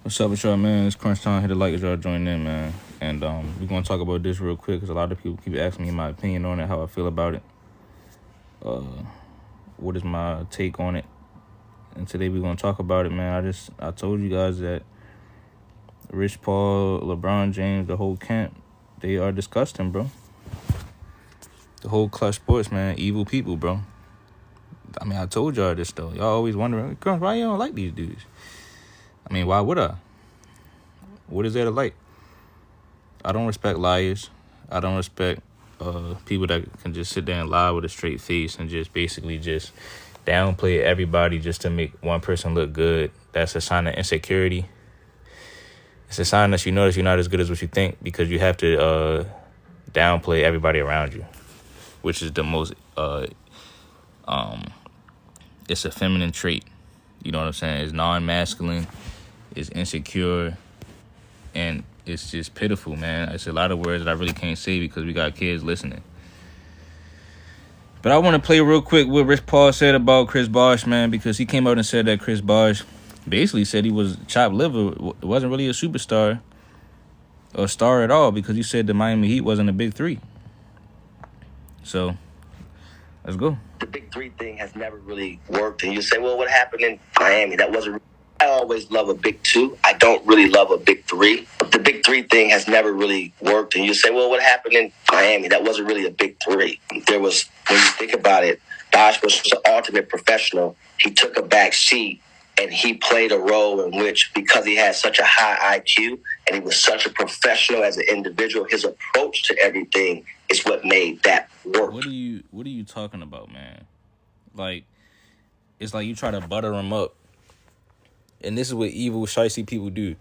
What's up with y'all, man? It's crunch time. Hit the like as y'all join in, man. And we're gonna talk about this real quick because a lot of people keep asking me my opinion on it, how I feel about it, what is my take on it. And today we're gonna talk about it, man. I told you guys that Rich Paul, LeBron James, the whole camp, they are disgusting, bro. The whole Clutch Sports, man, evil people, bro. I mean, I told y'all this though. Y'all always wondering, Crunch, why you don't like these dudes? I mean, why would I? What is there to like? I don't respect liars. I don't respect people that can just sit there and lie with a straight face and just basically just downplay everybody just to make one person look good. That's a sign of insecurity. It's a sign that you know that you're not as good as what you think because you have to downplay everybody around you, which is the most it's a feminine trait. You know what I'm saying? It's non-masculine, it's insecure, and it's just pitiful, man. It's a lot of words that I really can't say because we got kids listening. But I want to play real quick what Rich Paul said about Chris Bosh, man, because he came out and said that Chris Bosh basically said he was chopped liver, wasn't really a superstar or star at all because he said the Miami Heat wasn't a big three. So, let's go. The big three thing has never really worked. And you say, well, what happened in Miami? That wasn't. I always love a big two. I don't really love a big three. The big three thing has never really worked. And you say, well, what happened in Miami? That wasn't really a big three. There was, when you think about it, Bosh was an ultimate professional. He took a back seat and he played a role in which, because he had such a high IQ and he was such a professional as an individual, his approach to everything is what made that work. What are you talking about, man? Like, it's like you try to butter him up. And this is what evil, shicey people do.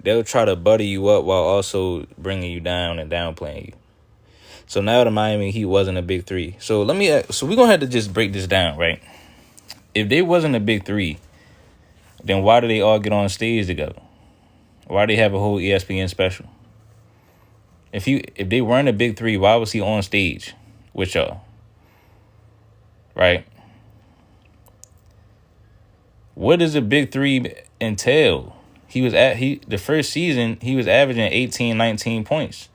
They'll try to butter you up while also bringing you down and downplaying you. So now the Miami Heat wasn't a big three. So we're going to have to just break this down, right? If they wasn't a big three, then why do they all get on stage together? Why do they have a whole ESPN special? If they weren't a big three, why was he on stage with y'all? Right? What does a big three entail? The first season he was averaging 18, 19 points.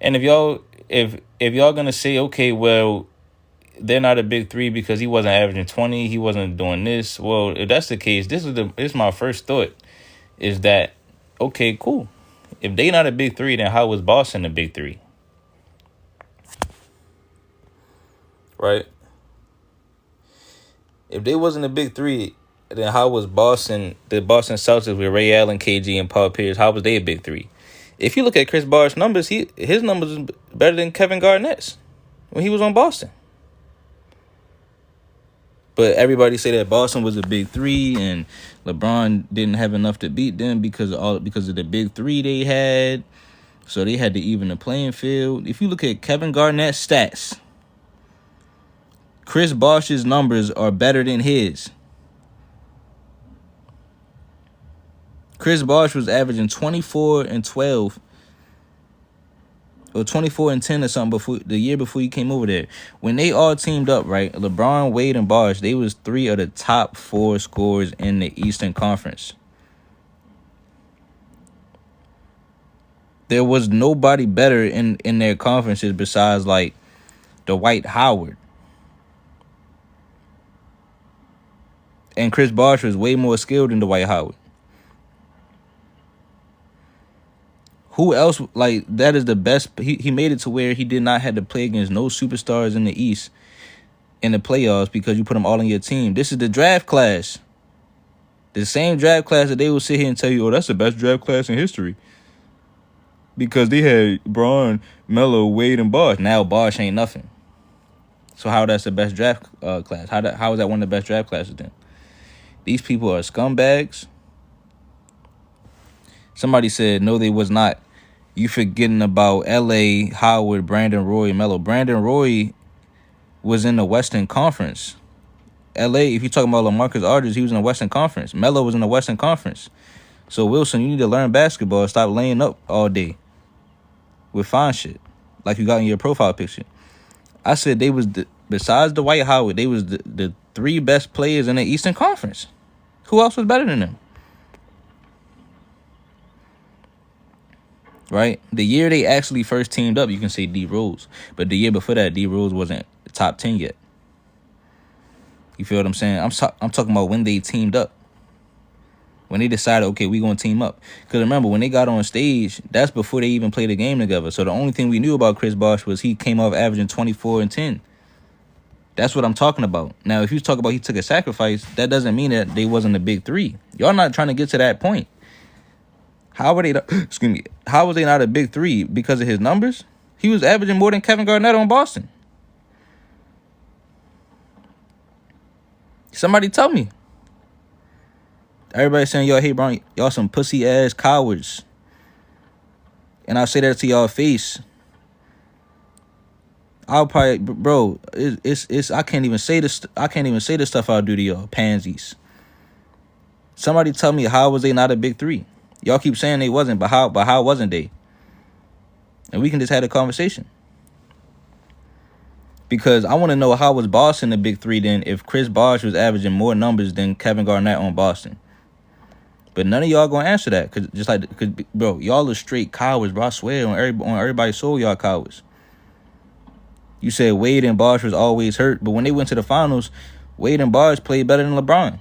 And if y'all gonna say, okay, well, they're not a big three because he wasn't averaging 20, he wasn't doing this. Well, if that's the case, this is my first thought, is that okay, cool. If they not a big three, then how was Boston a big three? Right? If they wasn't a big three, then how was Boston, the Boston Celtics with Ray Allen, KG, and Paul Pierce, how was they a big three? If you look at Chris Bosh's numbers, his numbers is better than Kevin Garnett's when he was on Boston. But everybody say that Boston was a big three and LeBron didn't have enough to beat them because of the big three they had. So they had to even the playing field. If you look at Kevin Garnett's stats, Chris Bosh's numbers are better than his. Chris Bosh was averaging 24 and 12 or 24 and 10 or something the year before he came over there. When they all teamed up, right, LeBron, Wade, and Bosh, they was 3 of the top 4 scorers in the Eastern Conference. There was nobody better in their conferences besides, like, Dwight Howard. And Chris Bosh was way more skilled than Dwight Howard. Who else, like, that is the best? He made it to where he did not have to play against no superstars in the East in the playoffs because you put them all on your team. This is the draft class. The same draft class that they will sit here and tell you, oh, that's the best draft class in history. Because they had Braun, Melo, Wade, and Bosh. Now Bosh ain't nothing. So how that's the best draft class? How is that one of the best draft classes then? These people are scumbags. Somebody said, no, they was not. You forgetting about L.A., Howard, Brandon Roy, Melo. Brandon Roy was in the Western Conference. L.A., if you're talking about LaMarcus Aldridge, he was in the Western Conference. Melo was in the Western Conference. So, Wilson, you need to learn basketball. Stop laying up all day with fine shit like you got in your profile picture. I said they was, besides Dwight Howard, they was the 3 best players in the Eastern Conference. Who else was better than them? right? The year they actually first teamed up, you can say D Rose. But the year before that, D Rose wasn't top 10 yet. You feel what I'm saying? I'm talking about when they teamed up. When they decided, okay, we going to team up. Because remember, when they got on stage, that's before they even played a game together. So the only thing we knew about Chris Bosh was he came off averaging 24 and 10. That's what I'm talking about. Now, if you talk about he took a sacrifice, that doesn't mean that they wasn't a big three. Y'all not trying to get to that point. How were they? Excuse me. How was they not a big three? Because of his numbers? He was averaging more than Kevin Garnett on Boston. Somebody tell me. Everybody saying y'all hate Brown. Y'all some pussy ass cowards. And I'll say that to y'all face. I'll probably, bro. It's. I can't even say this. I can't even say the stuff I'll do to y'all pansies. Somebody tell me, how was they not a big three? Y'all keep saying they wasn't, but how? But how wasn't they? And we can just have a conversation. Because I want to know, how was Boston a big three then if Chris Bosh was averaging more numbers than Kevin Garnett on Boston? But none of y'all gonna answer that, cause bro, y'all are straight cowards, bro. I swear on everybody's soul, y'all cowards. You said Wade and Bosh was always hurt, but when they went to the finals, Wade and Bosh played better than LeBron.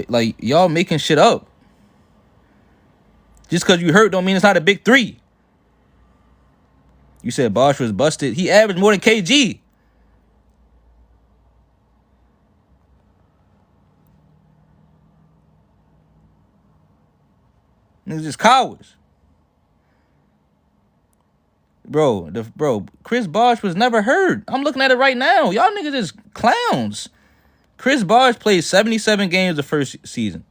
Like, y'all making shit up. Just cause you hurt don't mean it's not a big three. You said Bosh was busted. He averaged more than KG. Niggas just cowards. Bro, Chris Bosh was never hurt. I'm looking at it right now. Y'all niggas is clowns. Chris Bosh played 77 games the first season.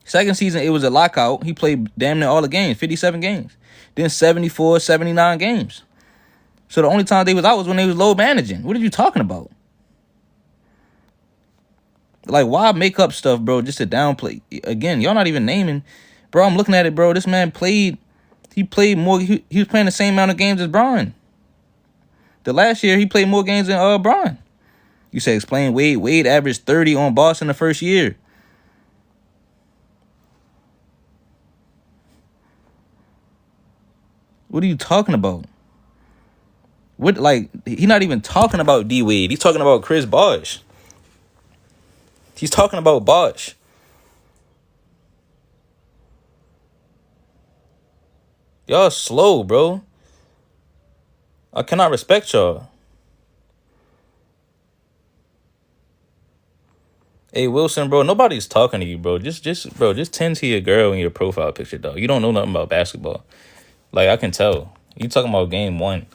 Second season, it was a lockout. He played damn near all the games, 57 games. Then 74, 79 games. So the only time they was out was when they was low managing. What are you talking about? Like, why make up stuff, bro, just to downplay? Again, y'all not even naming. Bro, I'm looking at it, bro. This man played. He played more. He was playing the same amount of games as Bron. The last year, he played more games than Bron. You say explain Wade. Wade averaged 30 on Boston the first year. What are you talking about? What, like, he's not even talking about D Wade. He's talking about Chris Bosh. He's talking about Bosh. Y'all slow, bro. I cannot respect y'all. Hey, Wilson, bro, nobody's talking to you, bro. Just tend to your girl in your profile picture, dog. You don't know nothing about basketball. Like, I can tell. You talking about game one.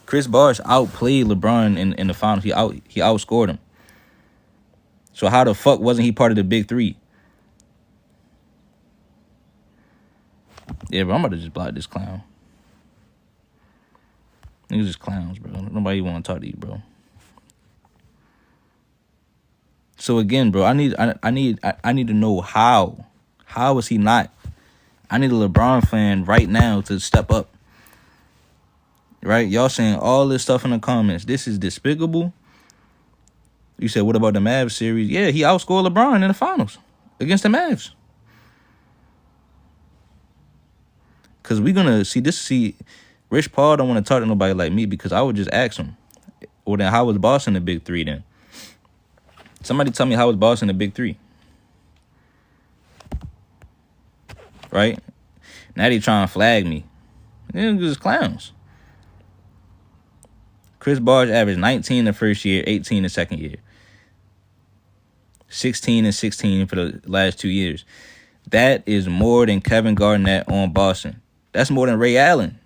Chris Bosh outplayed LeBron in the finals. He outscored him. So how the fuck wasn't he part of the big three? Yeah, bro, I'm about to just block this clown. Niggas just clowns, bro. Nobody want to talk to you, bro. So again, bro, I need to know how. How is he not? I need a LeBron fan right now to step up. Right? Y'all saying all this stuff in the comments. This is despicable. You said, what about the Mavs series? Yeah, he outscored LeBron in the finals against the Mavs. Because we're going to see, Rich Paul don't want to talk to nobody like me because I would just ask him. Well, then how was Boston the big three then? Somebody tell me, how was Boston the big three? Right? Now they trying to flag me. They're just clowns. Chris Bosh averaged 19 the first year, 18 the second year. 16 and 16 for the last 2 years. That is more than Kevin Garnett on Boston. That's more than Ray Allen.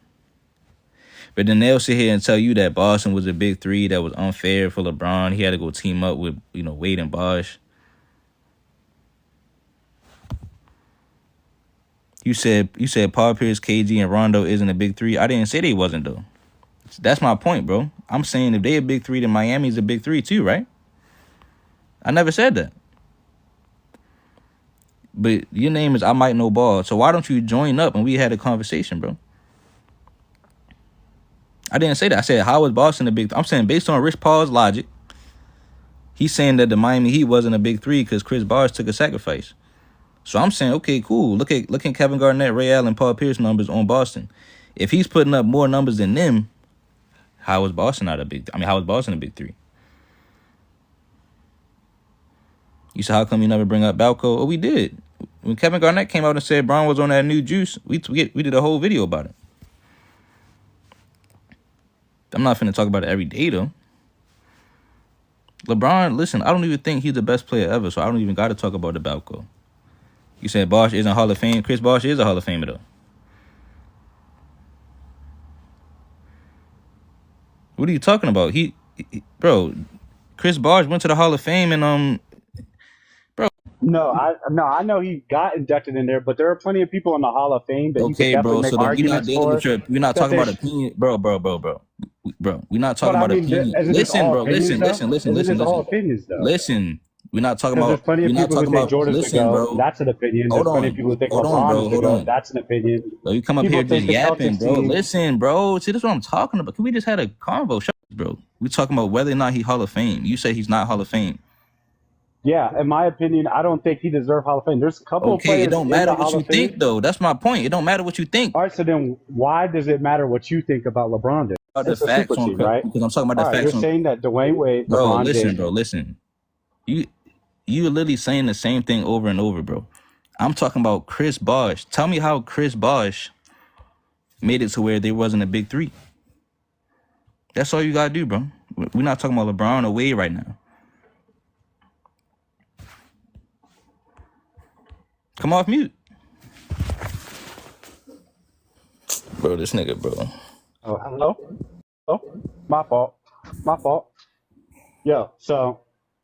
But then they'll sit here and tell you that Boston was a big three that was unfair for LeBron. He had to go team up with, Wade and Bosh. You said Paul Pierce, KG, and Rondo isn't a big three. I didn't say they wasn't, though. That's my point, bro. I'm saying if they a big three, then Miami's a big three too, right? I never said that. But your name is I Might Know Ball. So why don't you join up and we had a conversation, bro? I didn't say that. I said, how was Boston a big three? I'm saying based on Rich Paul's logic, he's saying that the Miami Heat wasn't a big three because Chris Bosh took a sacrifice. So I'm saying, okay, cool. Look at Kevin Garnett, Ray Allen, Paul Pierce numbers on Boston. If he's putting up more numbers than them, how is Boston not a big? How is Boston a big three? You said, how come you never bring up Balco? Oh, we did. When Kevin Garnett came out and said Bron was on that new juice, we did a whole video about it. I'm not finna talk about it every day though. LeBron, listen, I don't even think he's the best player ever, so I don't even got to talk about the Balco. You said Bosh isn't Hall of Fame. Chris Bosh is a Hall of Famer though. What are you talking about? Bro, Chris Bosh went to the Hall of Fame and bro. No, I know he got inducted in there, but there are plenty of people in the Hall of Fame that you can Okay, definitely bro. make So then arguments for. we're not that talking about there's- opinion, bro. We're not But talking I about mean, opinion. isn't this Listen, all bro. opinions, Listen. though? Isn't this all opinions, though? Listen. We're not talking Because about. there's plenty of We're not people who talking think about. Jordan's Listen, the GOAT. bro. That's an opinion. There's plenty of people who think Hold on, LeBron bro. is the Hold GOAT. on. That's an opinion. Bro, you come up People here just think the yapping, Celtics bro. team- Listen, bro. See, this is what I'm talking about. We just had a convo. Shut up, bro. We're talking about whether or not he's Hall of Fame. You say he's not Hall of Fame. Yeah, in my opinion, I don't think he deserves Hall of Fame. There's a couple of Okay, players it don't in matter the what Hall you of Fame. think, though. That's my point. It don't matter what you think. All right, so then why does it matter what you think about LeBron? Then? About the It's a facts super on team, right? because I'm talking about All the right, facts you're on. saying that Dwyane Wade, Bro, LeBron listen, James. bro, listen. You're literally saying the same thing over and over, bro. I'm talking about Chris Bosh. Tell me how Chris Bosh made it to where there wasn't a big three. That's all you gotta do, bro. We're not talking about LeBron or Wade right now. Come off mute. Bro, this nigga, bro. Oh, hello? Oh, my fault. Yo, so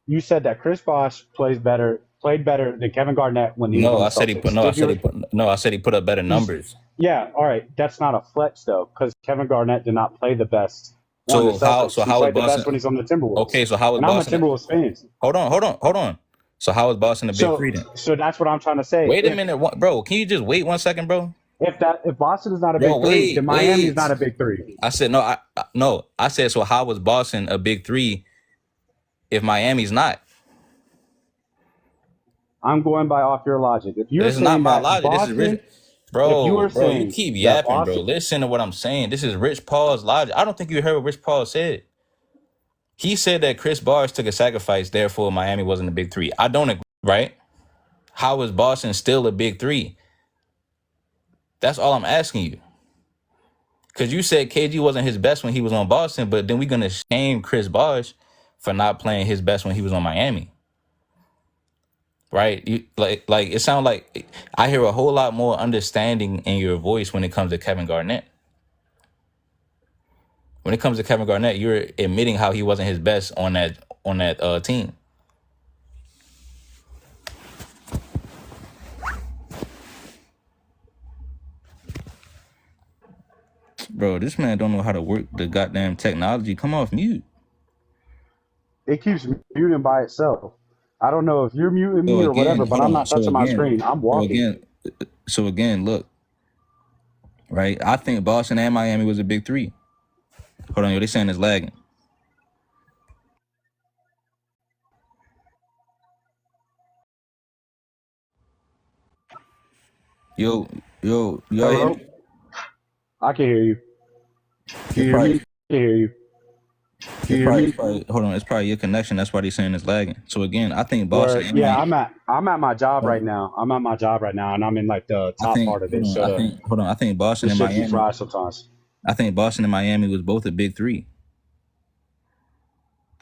you said that Chris Bosh played better than Kevin Garnett when he was on the Celtics. I said he put up better numbers. Yeah, all right. That's not a flex though, because Kevin Garnett did not play the best. So on the how- Celtics. so he how is played the Boston- best when he's on the Timberwolves. Okay, so how is and Boston? I'm a Timberwolves fan. Hold on. So how is Boston a big three then? So that's what I'm trying to say. Wait a minute, bro. Can you just wait 1 second, bro? If Boston is not a big Bro, three, then Miami wait. is not a big three. I said no. I said, so how was Boston a big three if Miami's not? I'm going by off your logic. If you're This is saying not my that logic. Boston, This is rich. Bro, if you were bro, saying you keep that yapping, bro. Boston- Listen to what I'm saying. This is Rich Paul's logic. I don't think you heard what Rich Paul said. He said that Chris Bosh took a sacrifice, therefore Miami wasn't a big three. I don't agree, right? How is Boston still a big three? That's all I'm asking you. Because you said KG wasn't his best when he was on Boston, but then we're going to shame Chris Bosh for not playing his best when he was on Miami. Right? You, like it sounds like I hear a whole lot more understanding in your voice when it comes to Kevin Garnett. When it comes to Kevin Garnett, you're admitting how he wasn't his best on that team. Bro, this man don't know how to work the goddamn technology. Come off mute. it keeps muting by itself. I don't know if you're muting me or whatever, but I'm not touching my screen. I'm walking. So again, look. Right? I think Boston and Miami was a big three. Hold on, yo, they saying it's lagging. Yo, Hello? I can hear you. Can you hear me? I can hear you. Hold on, it's probably your connection. That's why they're saying it's lagging. So again, I think Boston. Where, yeah, I'm at my job right now. I'm at my job right now, and I'm in like the top part of it. I think Boston and Miami. Fries sometimes. I think Boston and Miami was both a big three.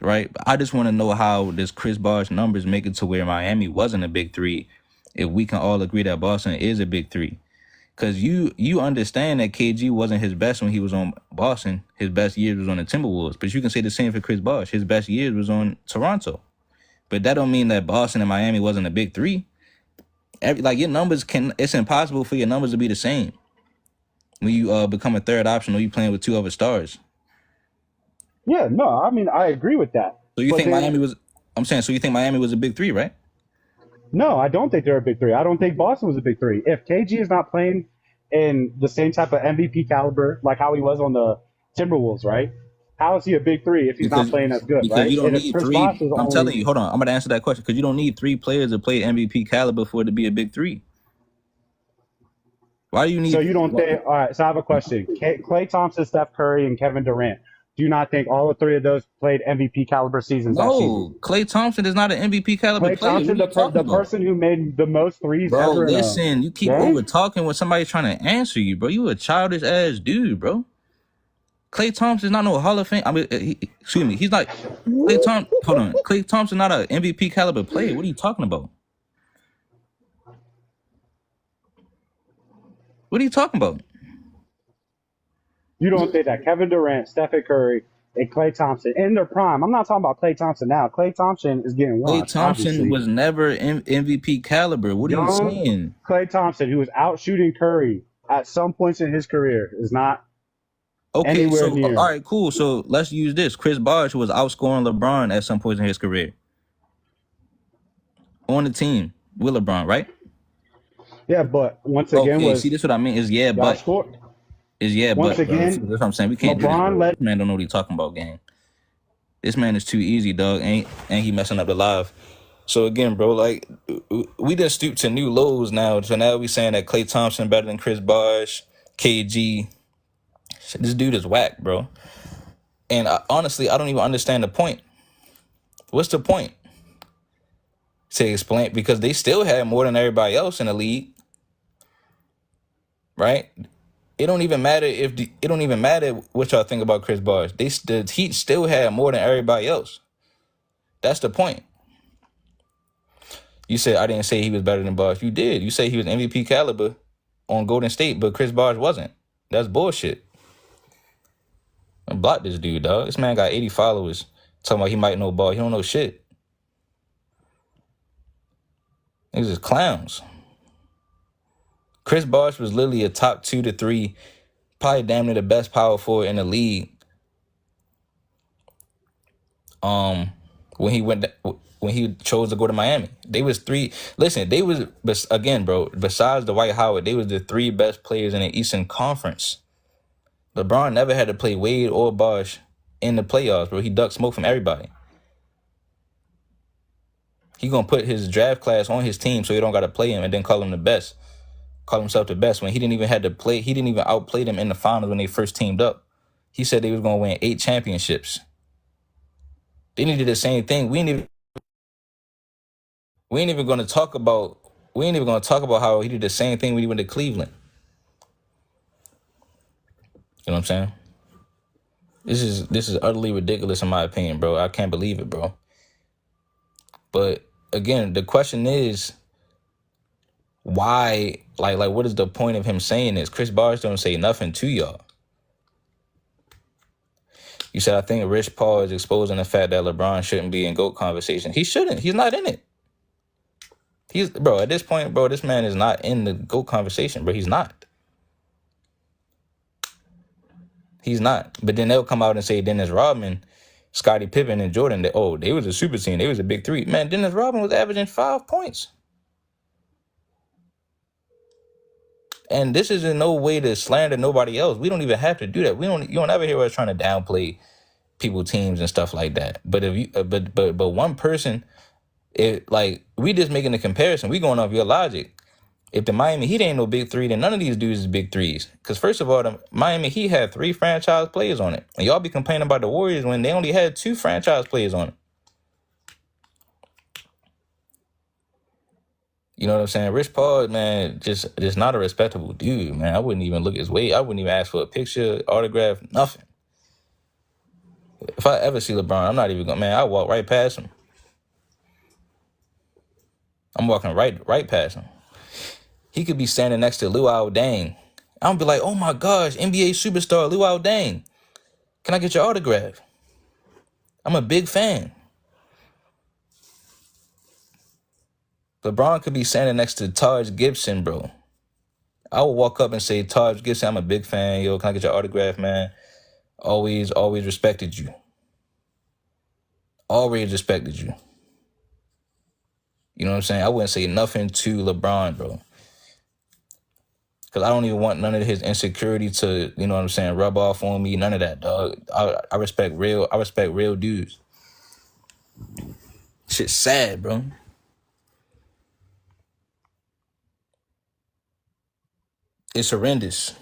Right? I just want to know how does Chris Bosh numbers make it to where Miami wasn't a big three if we can all agree that Boston is a big three. Because you understand that KG wasn't his best when he was on Boston. His best years was on the Timberwolves. But you can say the same for Chris Bosh. His best years was on Toronto. But that don't mean that Boston and Miami wasn't a big three. Your numbers it's impossible for your numbers to be the same when you become a third option or you playing with two other stars. Yeah, no, I mean, I agree with that. So you think Miami was a big three, right? No, I don't think they're a big three. I don't think Boston was a big three. If KG is not playing in the same type of MVP caliber like how he was on the Timberwolves, right? How is he a big three if he's not playing as good, because right? you don't need Chris three. Bosh is I'm telling you, hold on. I'm going to answer that question because you don't need three players to play MVP caliber for it to be a big three. Why do you need? So you don't think? All right. So I have a question. Klay Thompson, Steph Curry, and Kevin Durant. Do you not think all three of those played MVP caliber seasons that season? No, Klay Thompson is not an MVP caliber player. Klay Thompson, the person who made the most threes bro, ever. Listen, you keep over talking when somebody's trying to answer you, bro. You a childish ass dude, bro. Klay Thompson is not no Hall of Fame. I mean, excuse me, he's not. Klay Thompson. Hold on, Klay Thompson not an MVP caliber player. What are you talking about? What are you talking about? You don't think that Kevin Durant, Stephen Curry, and Klay Thompson in their prime? I'm not talking about Klay Thompson now. Klay Thompson is getting washed. Klay Thompson obviously was never MVP caliber. What are you saying? Klay Thompson, who was out shooting Curry at some points in his career, is not anywhere near. All right, cool. So let's use this. Chris Bosh was outscoring LeBron at some points in his career on the team with LeBron, right? Yeah, but once again, see, this is what I mean. Once again, that's what I'm saying. We can't LeBron do this. This man don't know what he's talking about, gang. This man is too easy, dog. Ain't he messing up the live? So again, bro, like we just stooped to new lows now. So now we saying that Klay Thompson better than Chris Bosh, KG. This dude is whack, bro. And honestly, I don't even understand the point. What's the point? To explain, because they still had more than everybody else in the league, right? It don't even matter what y'all think about Chris Bosh. The Heat still had more than everybody else. That's the point. You said I didn't say he was better than Bosh. You did. You say he was MVP caliber on Golden State, but Chris Bosh wasn't. That's bullshit. Block this dude, dog. This man got 80 followers talking about he might know ball. He don't know shit. These is clowns. Chris Bosh was literally a top 2 to 3, probably damn near the best power forward in the league. When he chose to go to Miami, they was three. Listen, they was again, bro. Besides Dwight Howard, they was the 3 best players in the Eastern Conference. LeBron never had to play Wade or Bosh in the playoffs, bro. He ducked smoke from everybody. He gonna put his draft class on his team so he don't gotta play him and then call him the best. Call himself the best when he didn't even have to play. He didn't even outplay them in the finals when they first teamed up. He said they was gonna win 8 championships. They needed the same thing. We ain't even gonna talk about how he did the same thing when he went to Cleveland. You know what I'm saying? This is utterly ridiculous in my opinion, bro. I can't believe it, bro. But again, the question is, why? Like, what is the point of him saying this? Chris Bosh don't say nothing to y'all. You said, I think Rich Paul is exposing the fact that LeBron shouldn't be in GOAT conversation. He shouldn't. He's not in it. At this point, bro, this man is not in the GOAT conversation, bro. He's not. He's not. But then they'll come out and say Dennis Rodman, Scottie Pippen, and Jordan, they was a super team. They was a big 3. Man, Dennis Rodman was averaging 5 points. And this is in no way to slander nobody else. We don't even have to do that. You don't ever hear us trying to downplay people's teams and stuff like that. But if you, but one person, we just making a comparison. We going off your logic. If the Miami Heat ain't no big 3, then none of these dudes is big 3s. Because first of all, the Miami Heat had 3 franchise players on it. And y'all be complaining about the Warriors when they only had 2 franchise players on it. You know what I'm saying? Rich Paul, man, just not a respectable dude, man. I wouldn't even look his way. I wouldn't even ask for a picture, autograph, nothing. If I ever see LeBron, I'm not even going, man, I walk right past him. I'm walking right past him. He could be standing next to Luol Deng. I'm gonna be like, oh my gosh, NBA superstar Luol Deng. Can I get your autograph? I'm a big fan. LeBron could be standing next to Taj Gibson, bro. I would walk up and say, Taj Gibson, I'm a big fan. Yo, can I get your autograph, man? Always respected you. Always respected you. You know what I'm saying? I wouldn't say nothing to LeBron, bro. Because I don't even want none of his insecurity to, you know what I'm saying, rub off on me. None of that, dog. I respect real dudes. Shit's sad, bro. It's horrendous.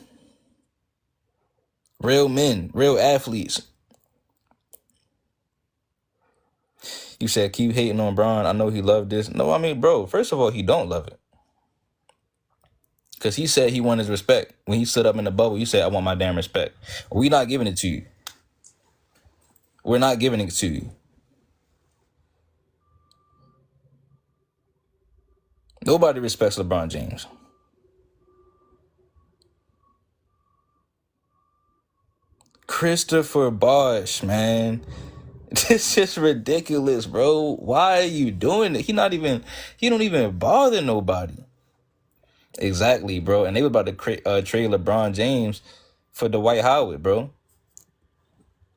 Real men, real athletes. You said keep hating on Bron. I know he loved this. No, I mean, bro, first of all, he don't love it. Because he said he wanted his respect. When he stood up in the bubble, you said, I want my damn respect. We not giving it to you. We're not giving it to you. Nobody respects LeBron James. Christopher Bosh, man. This is ridiculous, bro. Why are you doing it? He don't even bother nobody. Exactly, bro. And they were about to trade LeBron James for Dwight Howard, bro.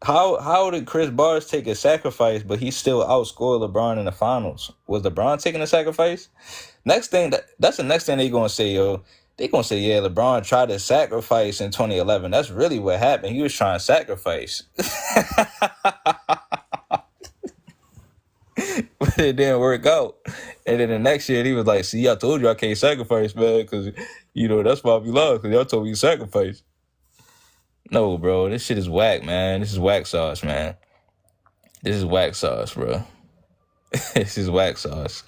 How did Chris Bosh take a sacrifice, but he still outscored LeBron in the finals? Was LeBron taking a sacrifice? That's the next thing they gonna say, yo. They gonna say, yeah, LeBron tried to sacrifice in 2011. That's really what happened. He was trying to sacrifice. But it didn't work out. And then the next year, he was like, see, I told you I can't sacrifice, man, because, you know, that's why we lost, because y'all told me to sacrifice. No, bro, this shit is whack, man. This is whack sauce, man. This is whack sauce, bro. This is whack sauce.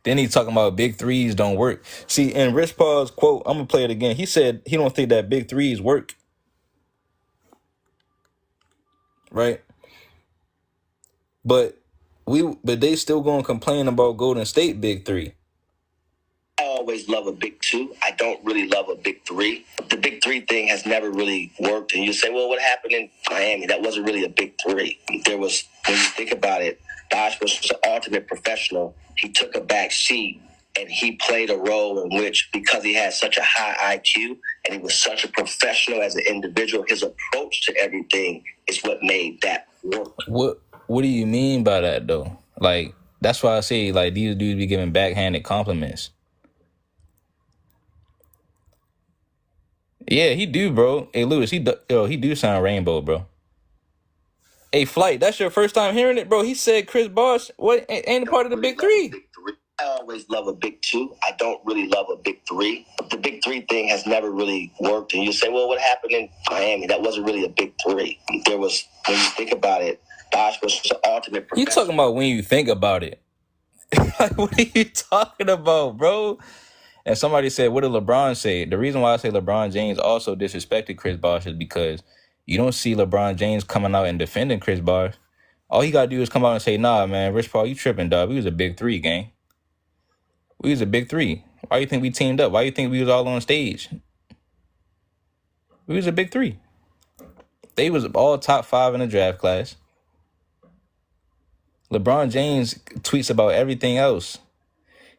Then he talking about big threes don't work. See, in Rich Paul's quote, I'm going to play it again. He said he don't think that big threes work. Right? But they still going to complain about Golden State big three. I always love a big two. I don't really love a big three. The big three thing has never really worked. And you say, well, what happened in Miami? That wasn't really a big three. There was, when you think about it, Bosh was an ultimate professional. He took a back seat and he played a role in which, because he had such a high IQ and he was such a professional as an individual, his approach to everything is what made that work. What do you mean by that, though? Like, that's why I say, like, these dudes be giving backhanded compliments. Yeah, he do, bro. Hey, Lewis, he do sound rainbow, bro. Hey, Flight, that's your first time hearing it, bro. He said Chris Bosh ain't a part of the big three. I always love a big two. I don't really love a big three. The big three thing has never really worked. And you say, well, what happened in Miami? That wasn't really a big three. There was, when you think about it, Bosh was the ultimate professional. You talking about when you think about it. Like, what are you talking about, bro? And somebody said, what did LeBron say? The reason why I say LeBron James also disrespected Chris Bosh is because you don't see LeBron James coming out and defending Chris Bosh. All he got to do is come out and say, nah, man, Rich Paul, you tripping, dog. We was a big three, gang. We was a big three. Why you think we teamed up? Why you think we was all on stage? We was a big three. They was all top 5 in the draft class. LeBron James tweets about everything else.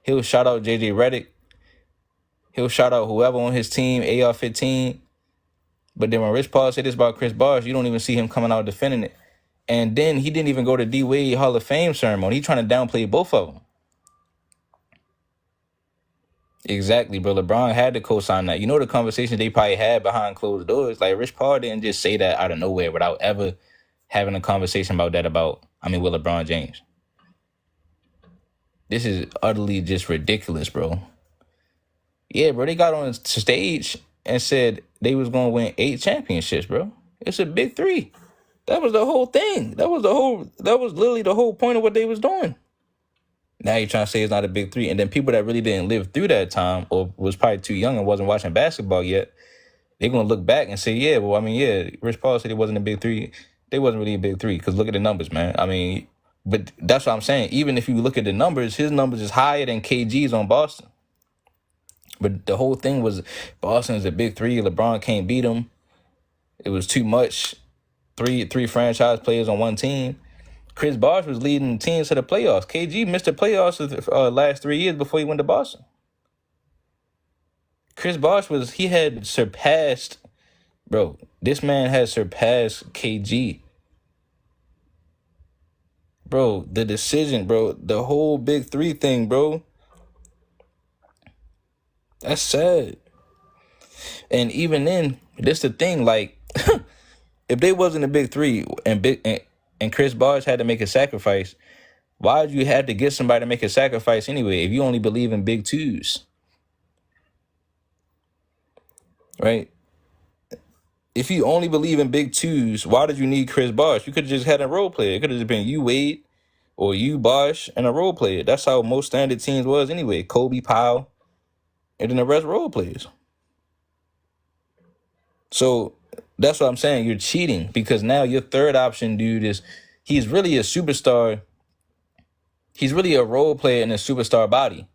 He'll shout out JJ Redick. He'll shout out whoever on his team, AR-15. But then when Rich Paul said this about Chris Bosh, you don't even see him coming out defending it. And then he didn't even go to D. Wade Hall of Fame ceremony. He trying to downplay both of them. Exactly, bro. LeBron had to co-sign that. You know the conversations they probably had behind closed doors? Like, Rich Paul didn't just say that out of nowhere without ever having a conversation about that with LeBron James. This is utterly just ridiculous, bro. Yeah, bro, they got on stage and said they was going to win 8 championships, bro. It's a big three. That was the whole thing. That was literally the whole point of what they was doing. Now you're trying to say it's not a big three. And then people that really didn't live through that time or was probably too young and wasn't watching basketball yet, they're going to look back and say, yeah, well, Rich Paul said it wasn't a big three. They wasn't really a big three because look at the numbers, man. But that's what I'm saying. Even if you look at the numbers, his numbers is higher than KG's on Boston. But the whole thing was Boston is a big three. LeBron can't beat him. It was too much. Three franchise players on one team. Chris Bosh was leading teams to the playoffs. KG missed the playoffs the last 3 years before he went to Boston. Chris Bosh had surpassed, bro. This man has surpassed KG. Bro, the decision, bro, the whole big three thing, bro. That's sad. And even then, this the thing, like, if they wasn't a big three and Chris Bosh had to make a sacrifice, why would you have to get somebody to make a sacrifice anyway if you only believe in big twos? Right? If you only believe in big twos, why did you need Chris Bosh? You could have just had a role player. It could have just been you, Wade, or you, Bosh, and a role player. That's how most standard teams was anyway. Kobe, Powell, and then the rest role players. So that's what I'm saying. You're cheating because now your third option dude he's really a superstar. He's really a role player in a superstar body.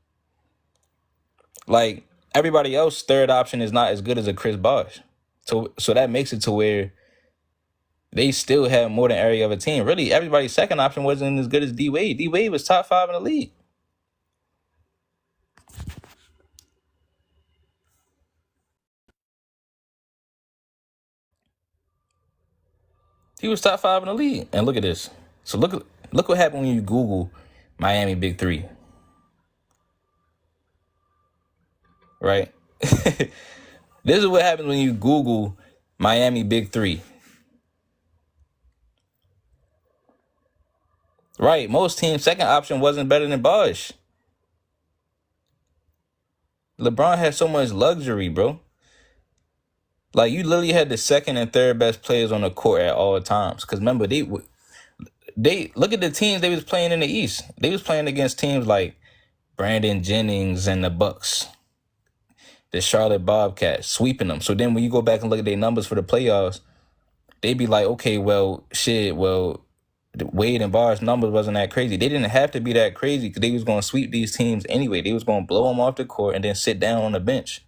Like, everybody else, third option is not as good as a Chris Bosh. So that makes it to where they still have more than area of a team. Really, everybody's second option wasn't as good as D Wade. D Wade was top 5 in the league. He was top 5 in the league. And look at this. So look what happened when you Google Miami Big Three. Right? This is what happens when you Google Miami Big Three. Right. Most teams' second option wasn't better than Bosh. LeBron had so much luxury, bro. Like, you literally had the second and third best players on the court at all times. Because remember, they look at the teams they was playing in the East. They was playing against teams like Brandon Jennings and the Bucks, the Charlotte Bobcats, sweeping them. So then when you go back and look at their numbers for the playoffs, they be like, okay, well, Wade and Bosh numbers wasn't that crazy. They didn't have to be that crazy because they was going to sweep these teams anyway. They was going to blow them off the court and then sit down on the bench.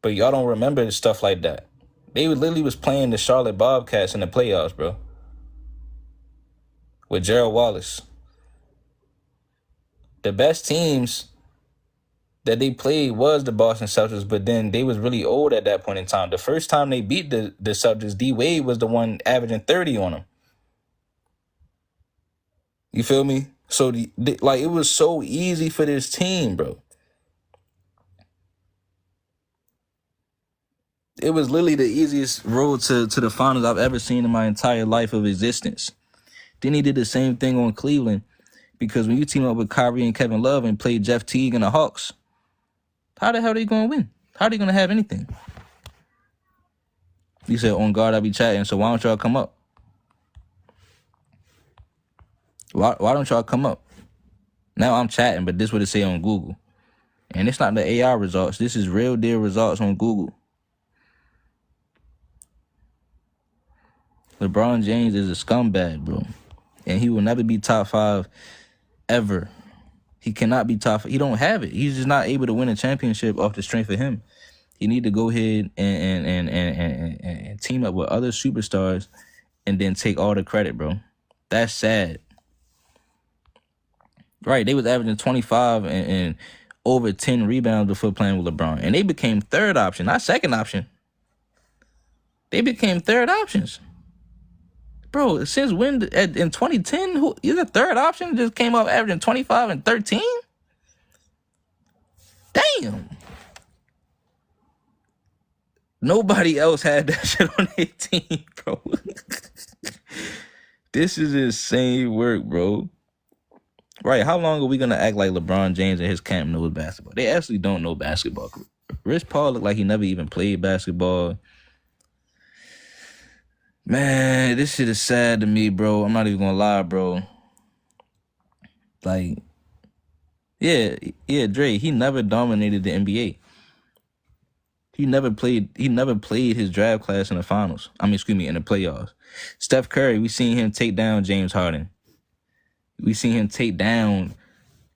But y'all don't remember stuff like that. They literally was playing the Charlotte Bobcats in the playoffs, bro. With Gerald Wallace. The best teams that they played was the Boston Celtics, but then they was really old at that point in time. The first time they beat the Celtics, D Wade was the one averaging 30 on them. You feel me? So like, it was so easy for this team, bro. It was literally the easiest road to the finals I've ever seen in my entire life of existence. Then he did the same thing on Cleveland, because when you team up with Kyrie and Kevin Love and play Jeff Teague and the Hawks, how the hell are they going to win? How are they going to have anything? You said, on guard, I'll be chatting, so why don't y'all come up? Why don't y'all come up? Now I'm chatting, but this is what it say on Google. And it's not the AI results. This is real deal results on Google. LeBron James is a scumbag, bro. And he will never be top 5 ever. He cannot be top 5. He don't have it. He's just not able to win a championship off the strength of him. He need to go ahead and team up with other superstars and then take all the credit, bro. That's sad. Right, they was averaging 25 and over 10 rebounds before playing with LeBron. And they became third option, not second option. They became third options. Bro, since when, in 2010, who is the third option just came up averaging 25 and 13? Damn. Nobody else had that shit on their team, bro. This is insane work, bro. Right, how long are we going to act like LeBron James and his camp knows basketball? They actually don't know basketball. Rich Paul looked like he never even played basketball. Man, this shit is sad to me, bro. I'm not even going to lie, bro. Like, yeah, Dre, he never dominated the NBA. He never played his draft class in the finals. In the playoffs. Steph Curry, we seen him take down James Harden. We seen him take down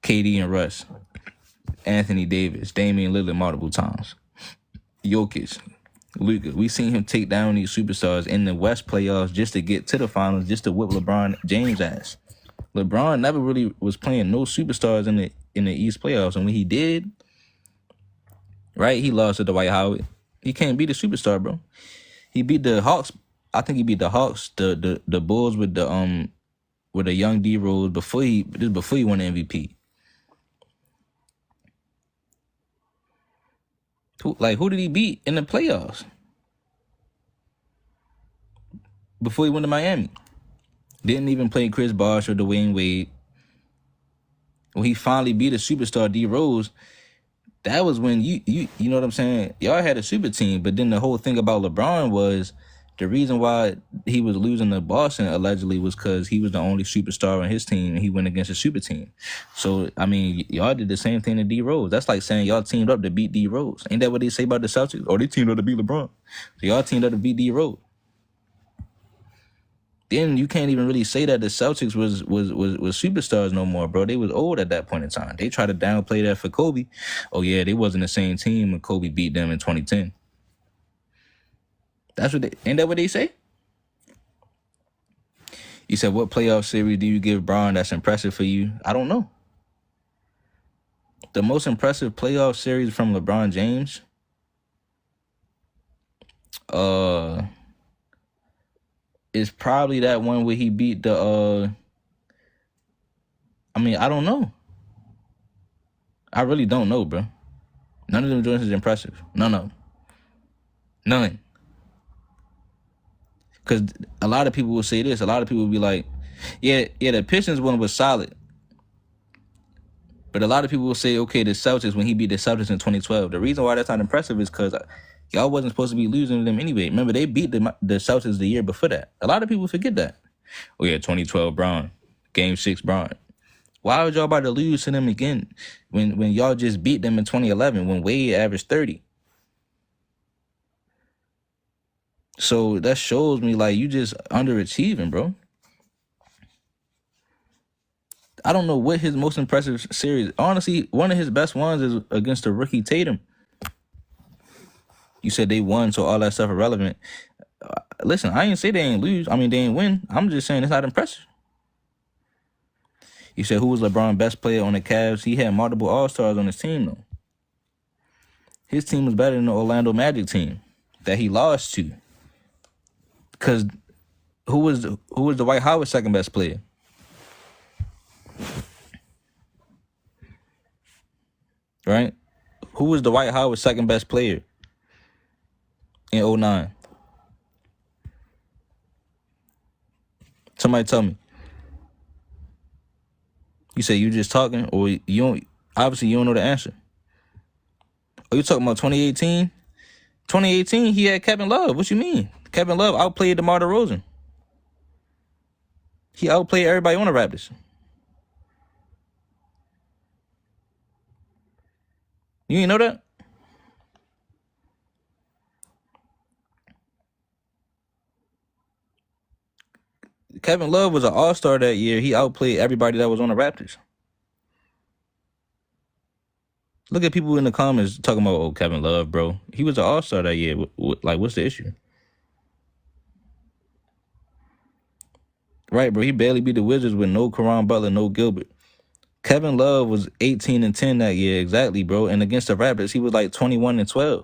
KD and Russ. Anthony Davis, Damian Lillard multiple times. Jokic, Luka. We seen him take down these superstars in the West playoffs just to get to the finals, just to whip LeBron James' ass. LeBron never really was playing no superstars in the East playoffs, and when he did, right, he lost to Dwight Howard. He can't beat a superstar, bro. He beat the Hawks. I think he beat the Hawks, the Bulls with a young D Rose before he won the MVP. Who did he beat in the playoffs before he went to Miami? Didn't even play Chris Bosh or Dwyane Wade. When he finally beat a superstar, D Rose, that was when you know what I'm saying? Y'all had a super team, but then the whole thing about LeBron was the reason why he was losing to Boston allegedly was because he was the only superstar on his team and he went against a super team. So, I mean, y'all did the same thing to D Rose. That's like saying y'all teamed up to beat D Rose. Ain't that what they say about the Celtics? Oh, they teamed up to beat LeBron. So y'all teamed up to beat D Rose. Then you can't even really say that the Celtics was superstars no more, bro. They was old at that point in time. They tried to downplay that for Kobe. Oh yeah, they wasn't the same team when Kobe beat them in 2010. Ain't that what they say? You said, what playoff series do you give Bron that's impressive for you? I don't know. The most impressive playoff series from LeBron James, is probably that one where he beat the I don't know. I really don't know, bro. None of them joints is impressive. None. Because a lot of people will say this. A lot of people will be like, yeah, the Pistons one was solid. But a lot of people will say, okay, the Celtics, when he beat the Celtics in 2012, the reason why that's not impressive is because y'all wasn't supposed to be losing to them anyway. Remember, they beat the Celtics the year before that. A lot of people forget that. Oh, yeah, 2012 Bron. Game 6 Bron. Why would y'all about to lose to them again when y'all just beat them in 2011 when Wade averaged 30? So that shows me, like, you just underachieving, bro. I don't know what his most impressive series. Honestly, one of his best ones is against the rookie Tatum. You said they won, so all that stuff irrelevant. Listen, I ain't say they ain't lose. I mean, they ain't win. I'm just saying it's not impressive. You said, who was LeBron's best player on the Cavs? He had multiple All-Stars on his team, though. His team was better than the Orlando Magic team that he lost to. Because who was Dwight Howard's second best player? Right? Who was Dwight Howard's second best player in 2009? Somebody tell me. You say you just talking, or you don't? Obviously, you don't know the answer. Oh, you talking about 2018? 2018, he had Kevin Love. What you mean? Kevin Love outplayed DeMar DeRozan. He outplayed everybody on the Raptors. You ain't know that? Kevin Love was an all-star that year. He outplayed everybody that was on the Raptors. Look at people in the comments talking about, oh, Kevin Love, bro. He was an all-star that year. What's the issue? Right, bro. He barely beat the Wizards with no Caron Butler, no Gilbert. Kevin Love was 18-10 that year, exactly, bro. And against the Raptors, he was like 21-12.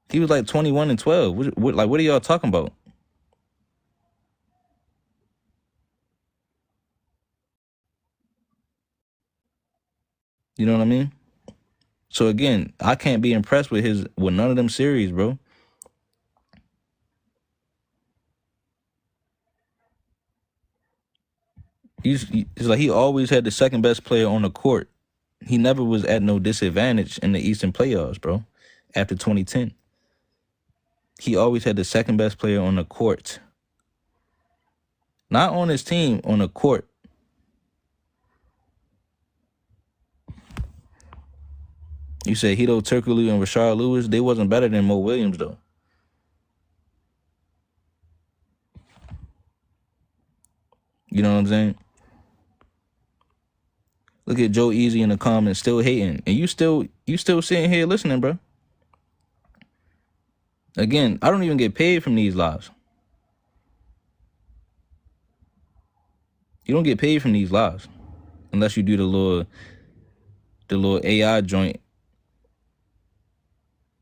He was like 21-12. What are y'all talking about? You know what I mean? So again, I can't be impressed with none of them series, bro. It's like he always had the second best player on the court. He never was at no disadvantage in the Eastern playoffs, bro. After 2010, he always had the second best player on the court. Not on his team, on the court. You say Hito Turkoglu and Rashard Lewis, they wasn't better than Mo Williams, though. You know what I'm saying? Look at Joe Easy in the comments, still hating. And you still sitting here listening, bro. Again, I don't even get paid from these lives. You don't get paid from these lives. Unless you do the little AI joint.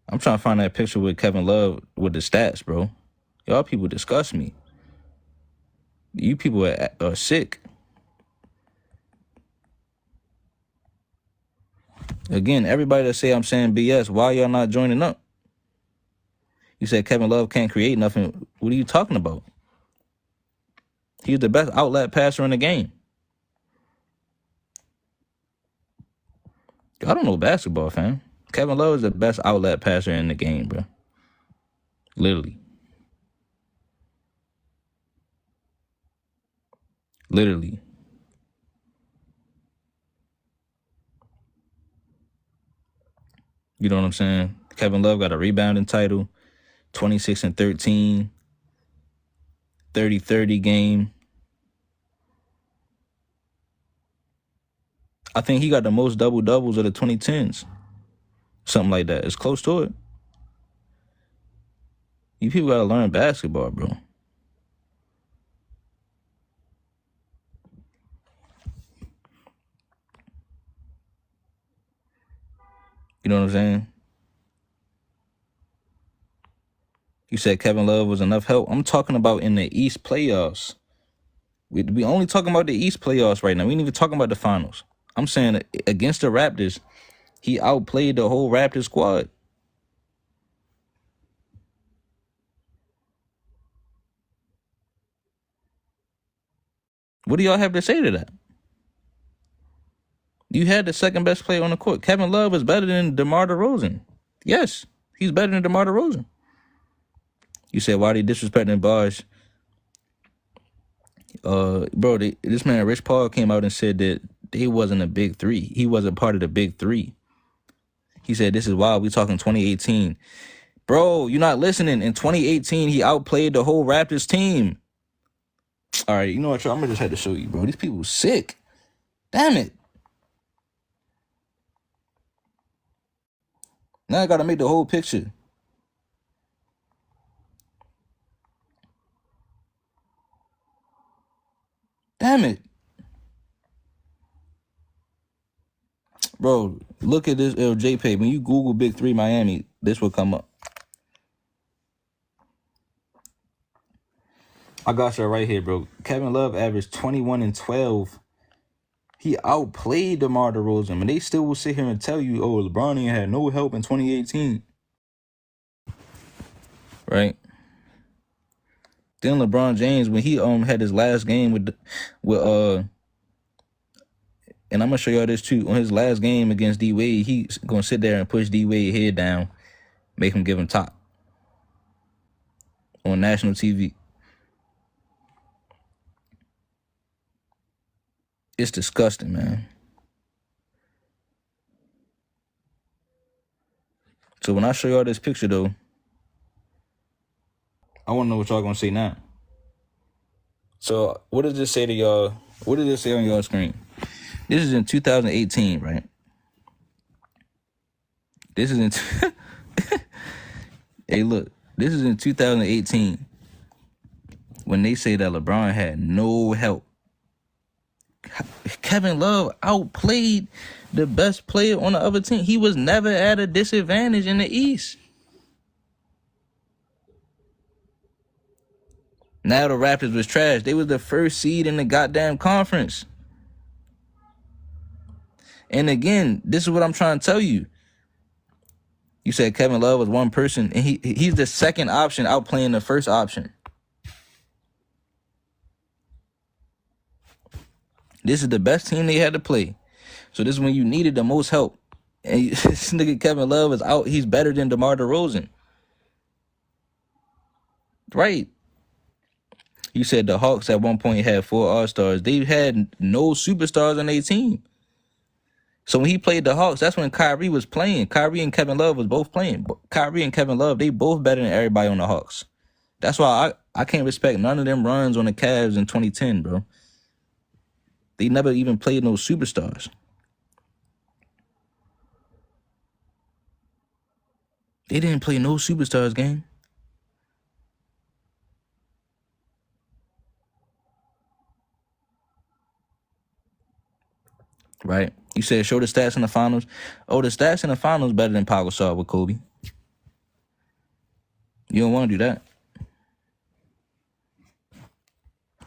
I'm trying to find that picture with Kevin Love with the stats, bro. Y'all people disgust me. You people are sick. Again, everybody that say I'm saying BS, why y'all not joining up? You said Kevin Love can't create nothing. What are you talking about? He's the best outlet passer in the game. I don't know basketball, fam. Kevin Love is the best outlet passer in the game, bro. Literally. Literally. You know what I'm saying? Kevin Love got a rebounding title, 26 and 13, 30-30 game. I think he got the most double-doubles of the 2010s. Something like that. It's close to it. You people got to learn basketball, bro. You know what I'm saying? You said Kevin Love was enough help. I'm talking about in the East playoffs. We only talking about the East playoffs right now. We ain't even talking about the finals. I'm saying against the Raptors, he outplayed the whole Raptors squad. What do y'all have to say to that? You had the second best player on the court. Kevin Love is better than DeMar DeRozan. Yes, he's better than DeMar DeRozan. You said, why they disrespecting Bosh? Bro, this man Rich Paul came out and said that they wasn't a big three. He wasn't part of the big three. He said, this is wild. We talking 2018. Bro, you're not listening. In 2018, he outplayed the whole Raptors team. All right, you know what, I'm going to just have to show you, bro. These people sick. Damn it. Now I got to make the whole picture. Damn it. Bro, look at this JPEG. When you Google Big 3 Miami, this will come up. I got you right here, bro. Kevin Love averaged 21 and 12. He outplayed DeMar DeRozan, and they still will sit here and tell you, oh, LeBron ain't had no help in 2018. Right? Then LeBron James, when he had his last game with and I'm gonna show y'all this too. On his last game against D Wade, he's gonna sit there and push D Wade head down, make him give him top on national TV. It's disgusting, man. So when I show y'all this picture, though, I want to know what y'all gonna say now. So what does this say to y'all? What does this say on your screen? This is in 2018, right? This is in... Hey, look. This is in 2018 when they say that LeBron had no help. Kevin Love outplayed the best player on the other team. He was never at a disadvantage in the East. Now the Raptors was trash. They was the first seed in the goddamn conference. And again, this is what I'm trying to tell you. You said Kevin Love was one person, and he's the second option outplaying the first option. This is the best team they had to play. So this is when you needed the most help. And this nigga Kevin Love is out. He's better than DeMar DeRozan. Right. You said the Hawks at one point had 4 All-Stars. They had no superstars on their team. So when he played the Hawks, that's when Kyrie was playing. Kyrie and Kevin Love was both playing. Kyrie and Kevin Love, they both better than everybody on the Hawks. That's why I can't respect none of them runs on the Cavs in 2010, bro. They never even played no superstars. They didn't play no superstars game. Right? You said show the stats in the finals. Oh, the stats in the finals better than Pau Gasol with Kobe. You don't want to do that.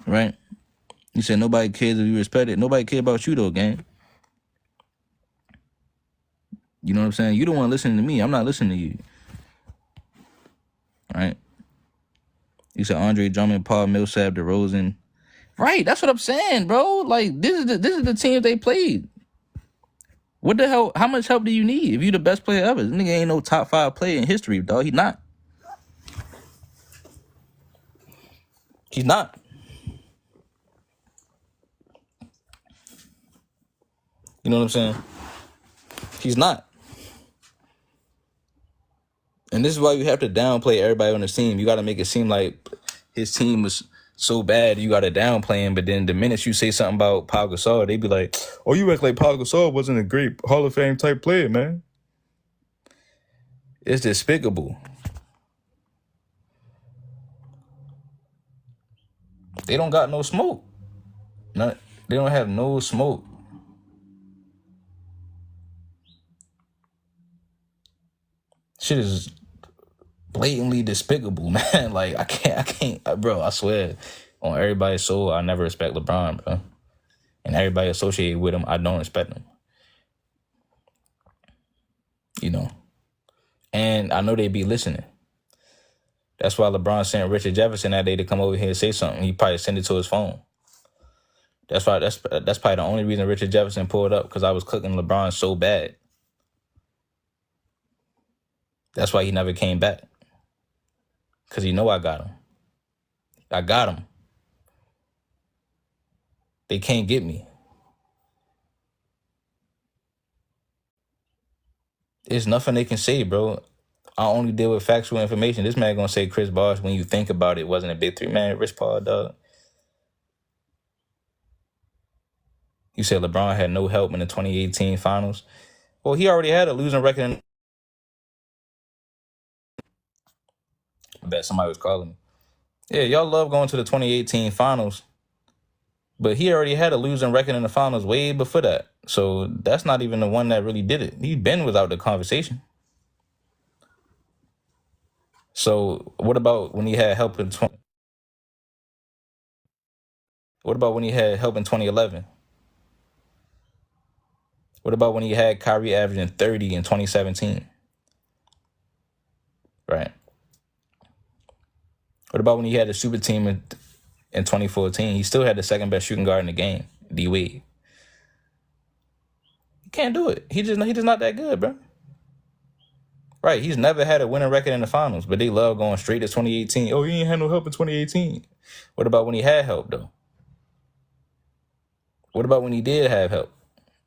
Right? You said nobody cares if you respect it. Nobody cares about you, though, gang. You know what I'm saying? You don't want to listen to me. I'm not listening to you. Right? You said Andre Drummond, Paul Millsap, DeRozan. Right, that's what I'm saying, bro. Like, this is the team they played. What the hell? How much help do you need if you the best player ever? This nigga ain't no top 5 player in history, dog. He not. He's not. You know what I'm saying? He's not. And this is why you have to downplay everybody on the team. You got to make it seem like his team was so bad, you got to downplay him. But then the minute you say something about Pau Gasol, they be like, oh, you act like Pau Gasol wasn't a great Hall of Fame type player, man. It's despicable. They don't got no smoke. They don't have no smoke. Shit is blatantly despicable, man. Like, I can't, bro, I swear, on everybody's soul, I never respect LeBron, bro. And everybody associated with him, I don't respect him. You know. And I know they be listening. That's why LeBron sent Richard Jefferson that day to come over here and say something. He probably sent it to his phone. That's why that's probably the only reason Richard Jefferson pulled up, because I was cooking LeBron so bad. That's why he never came back. Because he know I got him. I got him. They can't get me. There's nothing they can say, bro. I only deal with factual information. This man gonna say Chris Bosh, when you think about it, wasn't a big 3. Man, Rich Paul, dog. You said LeBron had no help in the 2018 finals. Well, he already had a losing record. I bet somebody was calling me. Yeah, y'all love going to the 2018 finals. But he already had a losing record in the finals way before that. So that's not even the one that really did it. He been without the conversation. So what about when he had help in What about when he had help in 2011? What about when he had Kyrie averaging 30 in 2017? Right. What about when he had the super team in 2014? He still had the second best shooting guard in the game, Dwyane Wade. He can't do it. He just not that good, bro. Right, he's never had a winning record in the finals, but they love going straight to 2018. Oh, he ain't had no help in 2018. What about when he had help, though? What about when he did have help?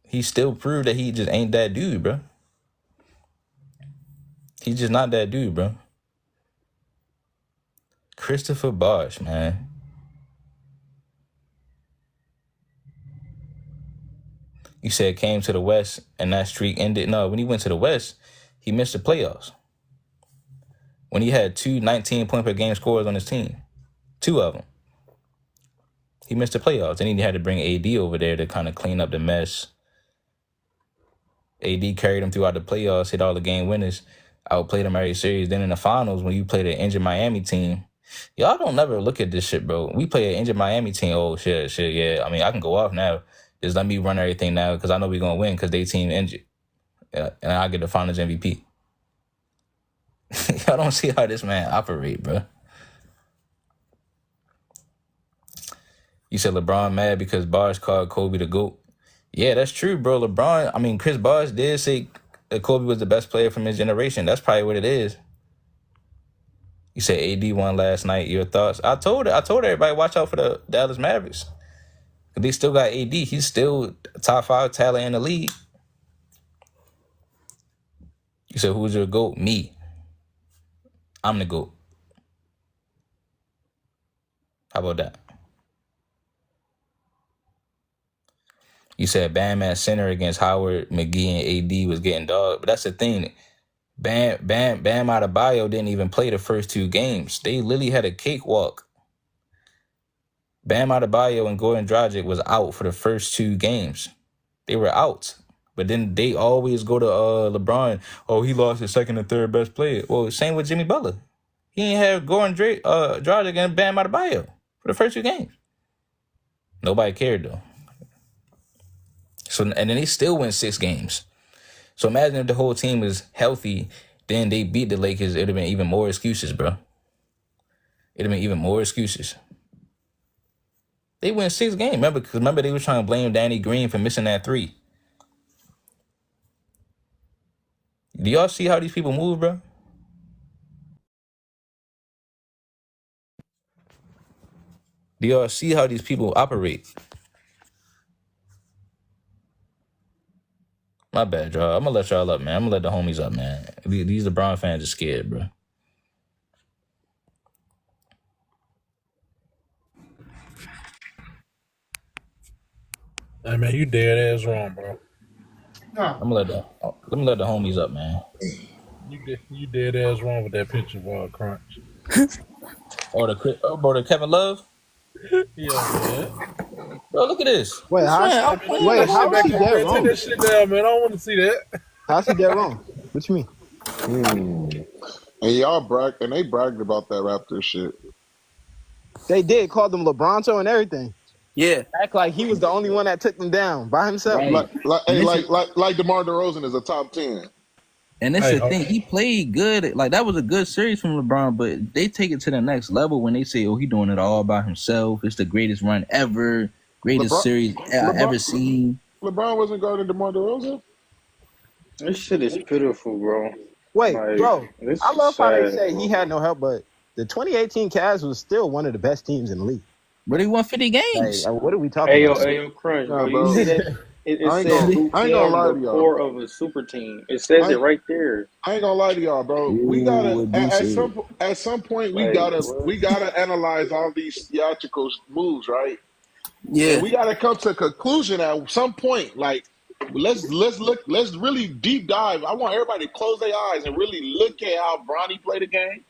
He still proved that he just ain't that dude, bro. He's just not that dude, bro. Christopher Bosh, man. You said came to the West and that streak ended. No, when he went to the West, he missed the playoffs. When he had 2 19-point per game scorers on his team. 2 of them. He missed the playoffs. And he had to bring AD over there to kind of clean up the mess. AD carried him throughout the playoffs, hit all the game winners, outplayed him every series. Then in the finals, when you played an injured Miami team, y'all don't never look at this shit, bro. We play an injured Miami team. Oh, shit, yeah. I mean, I can go off now. Just let me run everything now because I know we're going to win because they team injured. Yeah, and I get the finals MVP. Y'all don't see how this man operate, bro. You said LeBron mad because Bosh called Kobe the GOAT. Yeah, that's true, bro. Chris Bosh did say that Kobe was the best player from his generation. That's probably what it is. You said AD won last night. Your thoughts? I told everybody, watch out for the Dallas Mavericks. Because they still got AD. He's still top 5 talent in the league. You said, who's your GOAT? Me. I'm the GOAT. How about that? You said Bam at center against Howard, McGee, and AD was getting dogged. But that's the thing. Bam Adebayo didn't even play the first 2 games. They literally had a cakewalk. Bam Adebayo and Goran Dragic was out for the first 2 games. They were out. But then they always go to LeBron. Oh, he lost his second and third best player. Well, same with Jimmy Butler. He ain't have Goran Dragic and Bam Adebayo for the first 2 games. Nobody cared, though. So, and then they still win 6 games. So imagine if the whole team was healthy, then they beat the Lakers. It'd have been even more excuses, bro. It'd have been even more excuses. They win 6 games. Remember they were trying to blame Danny Green for missing that 3. Do y'all see how these people move, bro? Do y'all see how these people operate? My bad, y'all. I'm gonna let y'all up, man. I'm gonna let the homies up, man. These LeBron fans are scared, bro. Hey man, you dead ass wrong, bro. Let me let the homies up, man. You dead ass wrong with that picture, bro. Crunch. The Kevin Love. Yeah, man. Bro, look at this. Wait, how is he dead wrong? Take that shit down, man. I don't want to see that. How's he dead wrong? What you mean? And they bragged about that Raptor shit. They did call them LeBronto and everything. Yeah, Act like he was the only one that took them down by himself. Right. Like DeMar DeRozan is a top 10. And that's the thing. He played good. Like, that was a good series from LeBron, but they take it to the next level when they say, oh, he doing it all by himself. It's the greatest run ever. Greatest series I ever seen. LeBron wasn't guarding DeMar DeRozan? This shit is pitiful, bro. Wait, Like, bro. this I is love how they sad, say bro. he had no help, but the 2018 Cavs was still one of the best teams in the league. But he won 50 games. Like, what are we talking about? Hey, yo, Crunch, Nah, bro. bro. You see that? It I ain't says gonna lie to y'all. core of a super team. It says it right there. I ain't gonna lie to y'all, bro. We gotta at some point we gotta analyze all these theatrical moves, right? yeah. And we gotta come to a conclusion at some point. Like, let's really deep dive. I want everybody to close their eyes and really look at how Bronny played the game.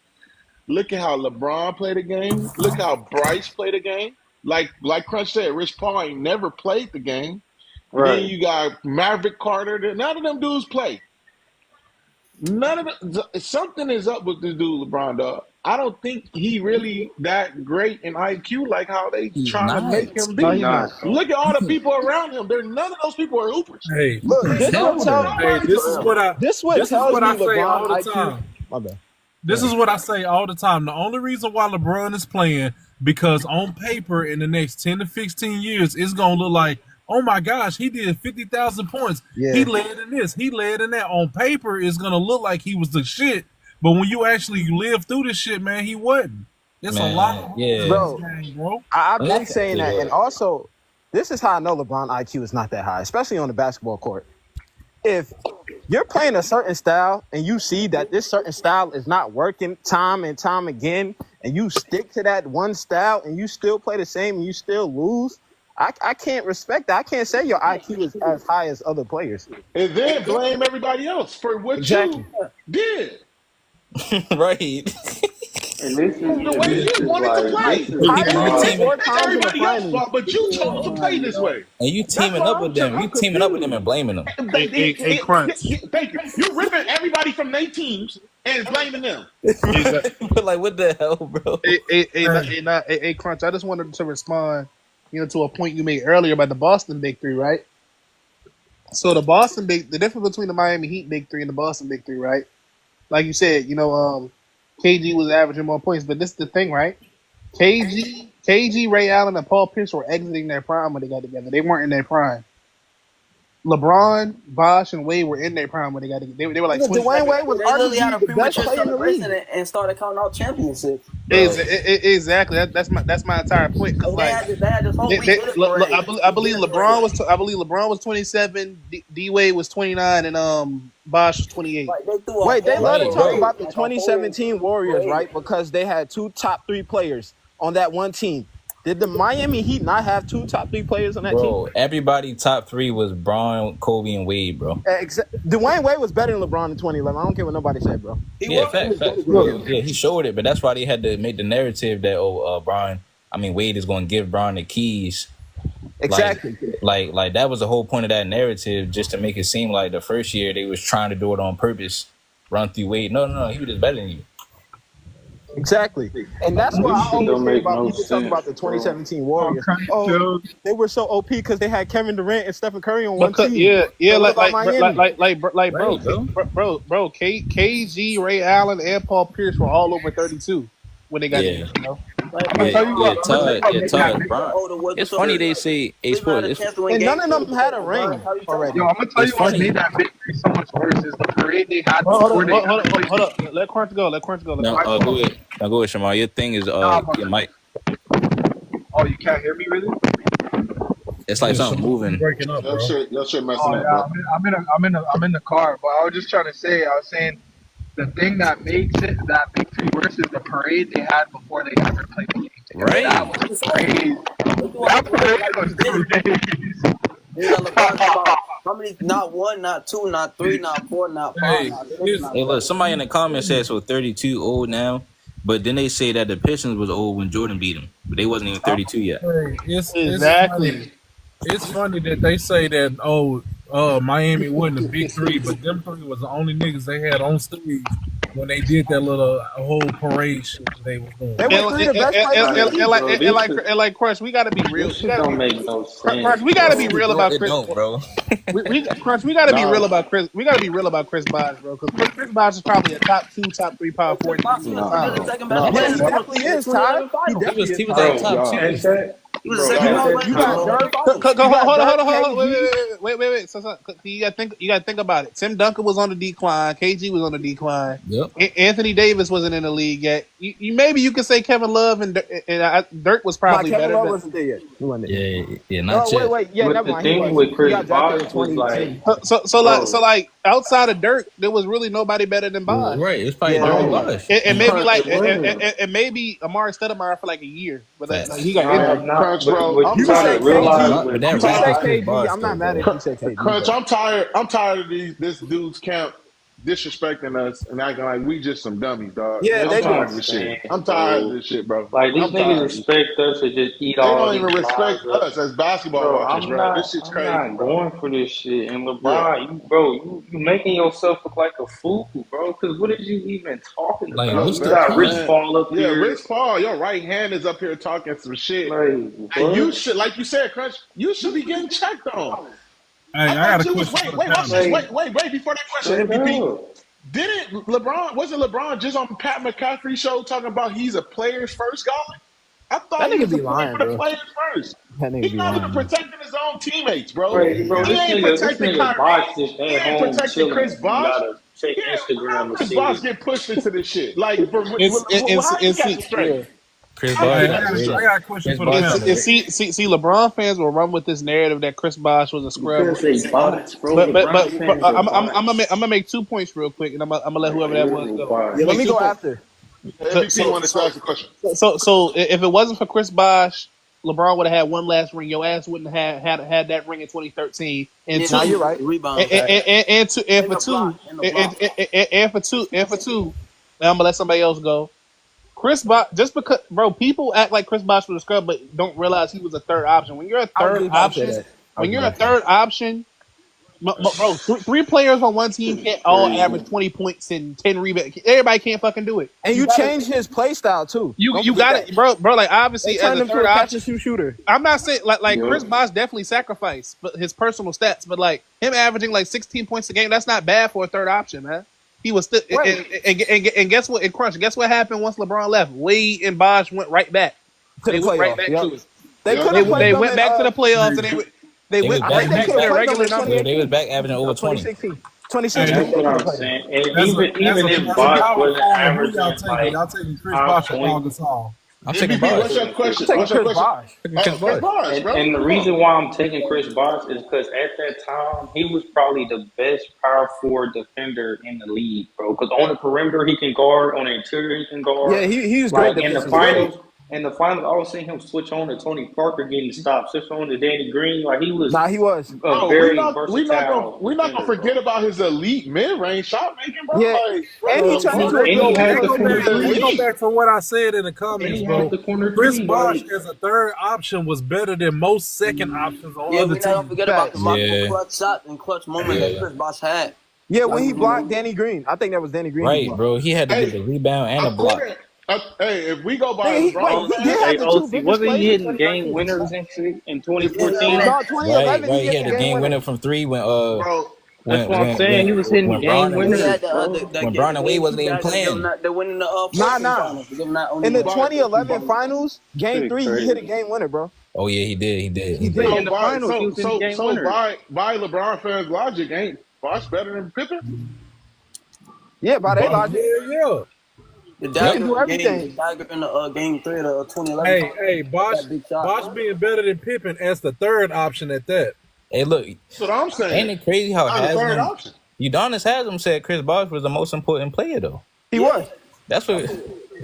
Look at how LeBron played the game. Look how Bryce played the game. Like Crunch said, Rich Paul ain't never played the game. Right. Then you got Maverick Carter. None of them dudes play. None of them. Something is up with this dude, LeBron, dog. I don't think he really that great in IQ like how they trying to make him be. No, he's not. Look at all the people around him. None of those people are hoopers. Hey, Look, this is what I say all the time. My bad. This is what I say all the time. The only reason why LeBron is playing, because on paper in the next 10 to 15 years, it's going to look like, oh my gosh, he did 50,000 points. Yeah. He led in this. He led in that. On paper, it's going to look like he was the shit. But when you actually live through this shit, man, he wasn't. It's a lot of bro. I've been saying that. And also, this is how I know LeBron IQ is not that high, especially on the basketball court. If you're playing a certain style and you see that this certain style is not working time and time again, and you stick to that one style and you still play the same and you still lose, I can't respect that. I can't say your IQ is as high as other players. And then blame everybody else for what you did. Right. And this is the way you wanted to play. It's everybody else's fault, but you chose to play this way. And you teaming up with them. You teaming up with them and blaming them. Hey, Crunch. Thank you. You ripping everybody from their teams and blaming them. Like, what the hell, bro? Hey, Crunch, I just wanted to respond, to a point you made earlier about the Boston Big Three, right? So the difference between the Miami Heat Big Three and the Boston Big Three, right? Like you said, KG was averaging more points, but this is the thing, right? KG, Ray Allen, and Paul Pierce were exiting their prime when they got together. They weren't in their prime. LeBron, Bosh, and Wade were in their prime when they got together. They were like Dwyane Wade was They had a arguably the best premature player in the league. celebration and started counting out championships. Exactly. That's my entire point. Cause They had this whole week with it. I believe LeBron was 27, D Wade was 29, and Bosh was 28. They love to talk about the 2017 Warriors, right? Because they had 2 top 3 players on that one team. Did the Miami Heat not have 2 top 3 players on that team? Bro, everybody top 3 was Bron, Kobe, and Wade, bro. Dwyane Wade was better than LeBron in 2011. I don't care what nobody said, bro. Facts. Yeah, he showed it, but that's why they had to make the narrative that Wade is going to give Bron the keys. Exactly. Like that was the whole point of that narrative, just to make it seem like the first year they was trying to do it on purpose, run through Wade. No, he was just better than you. Exactly. And that's why I always say about people talking about the 2017 Warriors. Oh, they were so OP because they had Kevin Durant and Stephen Curry on one team. Yeah, like bro, KG, Ray Allen, and Paul Pierce were all over 32 when they got there, you know. It's funny they say a sport. And none of them had a ring already. Yo, I'm gonna tell you what made that victory so much worse is the parade they had. Hold up. Let Crunch go. Go ahead, Shamar. Your thing is your mic. Oh, you can't hear me really? It's like something moving. Breaking up, bro. Your shit messing up, bro. I'm in the car, but I was just trying to say, the thing that makes it that victory worse is the parade they had before they ever played the game together. Right. That was crazy. That parade was crazy. How many? Not one, not two, not three, not four, not five. Hey, look, somebody in the comments said so 32 old now, but then they say that the Pistons was old when Jordan beat them, but they wasn't even 32 yet. Exactly. It's funny that they say that Miami wasn't a big three, but them three was the only niggas they had on stage when they did that little whole parade shit that they was doing. They were three of the best players. And like Crush, we gotta be real. This shit don't make no sense. Crush, we gotta be real about Chris. Bro. Crunch, we gotta be real about Chris. We gotta be real about Chris Bosh, bro. Because Chris Bosh is probably a top 2, top 3 power forward. Yeah, he definitely is, Ty. He was at top 2. He was second. Hold on. Wait. So, you gotta think about it. Tim Duncan was on the decline. KG was on the decline. Yep. Anthony Davis wasn't in the league yet. Maybe you could say Kevin Love and Dirk was probably better. Kevin Love wasn't there yet. He wasn't there. Yeah, not yet. But the thing with Chris Bosh was like, so outside of Dirk, there was really nobody better than Bosh. Right, it's probably Bosh. And maybe Amari Stoudemire for like a year, but he got injured. Bro, You say KD. I'm not mad at you say KD. Crunch, I'm tired of this dude's camp disrespecting us and acting like we just some dummies, dog. Yeah, I'm tired of this shit. I'm tired of this shit, bro. Like these niggas respect us to just eat they all. They don't even respect us as basketball watchers, bro. This shit's crazy. I'm not going for this shit. And LeBron, you making yourself look like a fool, bro. Because what are you even talking about? Like, You got Rich Paul up here. Yeah, Rich Paul, your right hand is up here talking some shit. And you should, like you said, Crunch, you should be getting checked on. Hey, I got a question. Wait, before that question, MVP. Wasn't LeBron just on Pat McCaffrey's show talking about he's a player's first guy? I thought he was lying, bro. Players first. He's not even protecting his own teammates, bro. Right, bro, He ain't protecting Kyrie. He ain't protecting Chris Bosh. Check Instagram Chris Bosh get pushed into this shit. Like, Chris Bosh. I got a question for the panel. See, LeBron fans will run with this narrative that Chris Bosh was a scrub. But I'm gonna make 2 points real quick, and I'm gonna let whoever that was go. Yeah, let me go after. So if it wasn't for Chris Bosh, LeBron would have had one last ring. Your ass wouldn't have had that ring in 2013. And now you're right. For two, I'm gonna let somebody else go. Chris Bosh, just because, bro, people act like Chris Bosh was a scrub, but don't realize he was a third option. When you're a third option, bro, 3 players on one team can't all average 20 points and 10 rebounds. Everybody can't fucking do it. And you changed his play style too. You got it, bro. Like obviously, as a third option shooter. I'm not saying like Chris Bosh definitely sacrificed, but his personal stats. But like him averaging like 16 points a game, that's not bad for a third option, man. He was still, and guess what? In Crunch, guess what happened once LeBron left? Wade and Bosh went right back. They went right back to it. They went back to the playoffs, and they went back to the regular number. They was back averaging over 20. 2016. That's what I'm saying. And even if Bosh wasn't averaging, y'all taking Chris Bosh or Paul Gasol? I'm taking Bosh. What's your question? And the reason why I'm taking Chris Bosh is because at that time, he was probably the best power forward defender in the league, bro. Because on the perimeter, he can guard. On the interior, he can guard. Yeah, he was great. In the finals, I was seeing him switch on to Tony Parker getting stopped, switch on to Danny Green. Like he was. He was. Very versatile. We're not gonna forget about his elite mid-range shot making, bro. Yeah. And he turned go back to what I said in the comments, bro. Chris Bosh as a third option was better than most second options on other teams. Don't forget about the clutch shot and clutch moment that Chris Bosh had. Yeah, when he blocked Danny Green. I think that was Danny Green. Right, bro. He had to get the rebound and the block. Hey, if we go by Nigga, LeBron, he did have Hey, the two OC, biggest wasn't he plays in hitting game 2013. winners and shit in Yeah, 2014? No, 2011 Right. he He hit had the the game game winner. winner from 3 when bro, That's what I'm saying. He was hitting game Braun and he winners, had Wade, the bro. when Braun and Wade wasn't even they playing. winning the Nah. finals. They're not only In the But- 2011 finals, game Shit 3, he crazy. hit a game winner, bro. Oh yeah, he did. He did. In the finals, he was hitting game winners. by LeBron fans' logic, ain't Bosh better than Pippen? Yeah, by their logic. Yeah. The He dagger can do everything. in the game 3 of the 2011. Hey, Bosh That big shot. being better than Pippen as the third option at that. Hey, look, That's what I'm saying. ain't it crazy how Not the third Haslam, option. Udonis Haslam said Chris Bosh was the most important player though. He was. That's what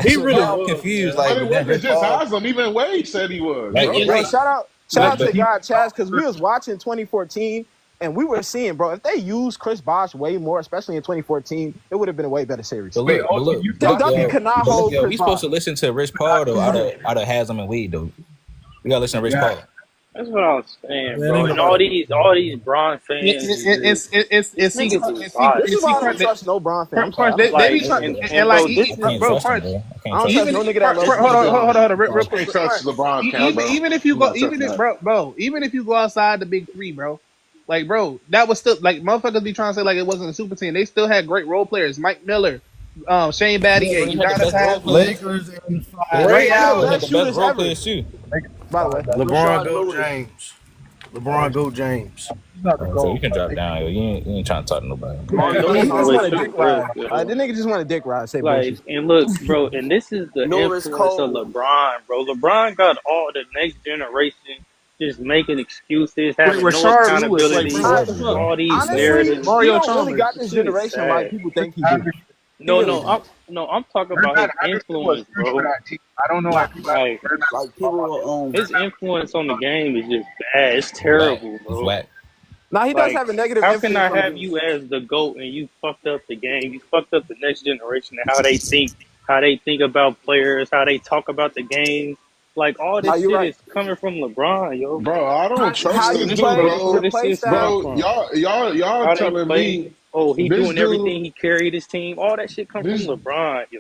He really I'm was. confused. But Like, it but then wasn't Chris just Paul- Haslam. Even Wade said he was. Right, bro. yeah. Yo, Right. shout out But to God Chaz, because we was watching 2014 and we were seeing, bro, if they used Chris Bosh way more, especially in 2014, it would have been a way better series. But look, Tim Duncan could not hold yo, Chris we supposed Bosh. to listen to Rich Paul though out of Haslam and Wade though. We gotta listen to Rich Paul. That's what I was saying, bro. And all these Bron fans, It's niggas is This is why I don't trust no Bron fan. I'm sorry. They be trying and and like bro, this I can't bro, trust him, Parch, bro. I I can't don't trust trust him. no nigga that loves hold on, real Can't quick. trust LeBron, Cam, bro. Even if you go, You gotta trust that. even if you go outside the big 3, bro, like, bro, that was still like motherfuckers be trying to say like it wasn't a super team. They still had great role players: Mike Miller, Shane Battier, Udonis Haslam, Lakers and Ray Allen. Had the best role players too. By the way, LeBron go James. LeBron go James. So you can drop down, yo. You ain't trying to talk to nobody. this nigga just want a dick ride. This nigga just want a dick ride. Say like, bullshit. and look, bro, and this is the Norris influence of Cole. LeBron, bro. LeBron got all the next generation just making excuses, having no Rashard Lewis, accountability, like, all these Honestly, narratives. he Mario don't really Chalmers. got this Shit is generation sad. like people think he do. I'm talking about his influence, bro. I don't know. Like, Like people his influence on the game is just bad. It's terrible, It's bro. whack. Now he does Like, have a negative how influence. can I on the have game. you as the GOAT and you fucked up the game? You fucked up the next generation and how they think about players, how they talk about the game. Like, all this Nah, you're shit right. is coming from LeBron, yo. Bro, I don't How trust you this play, dude, your bro. This play is style. Bro, How y'all they telling play. me Oh, he this doing dude- everything. He carried his team. All that shit come from this- LeBron, yo.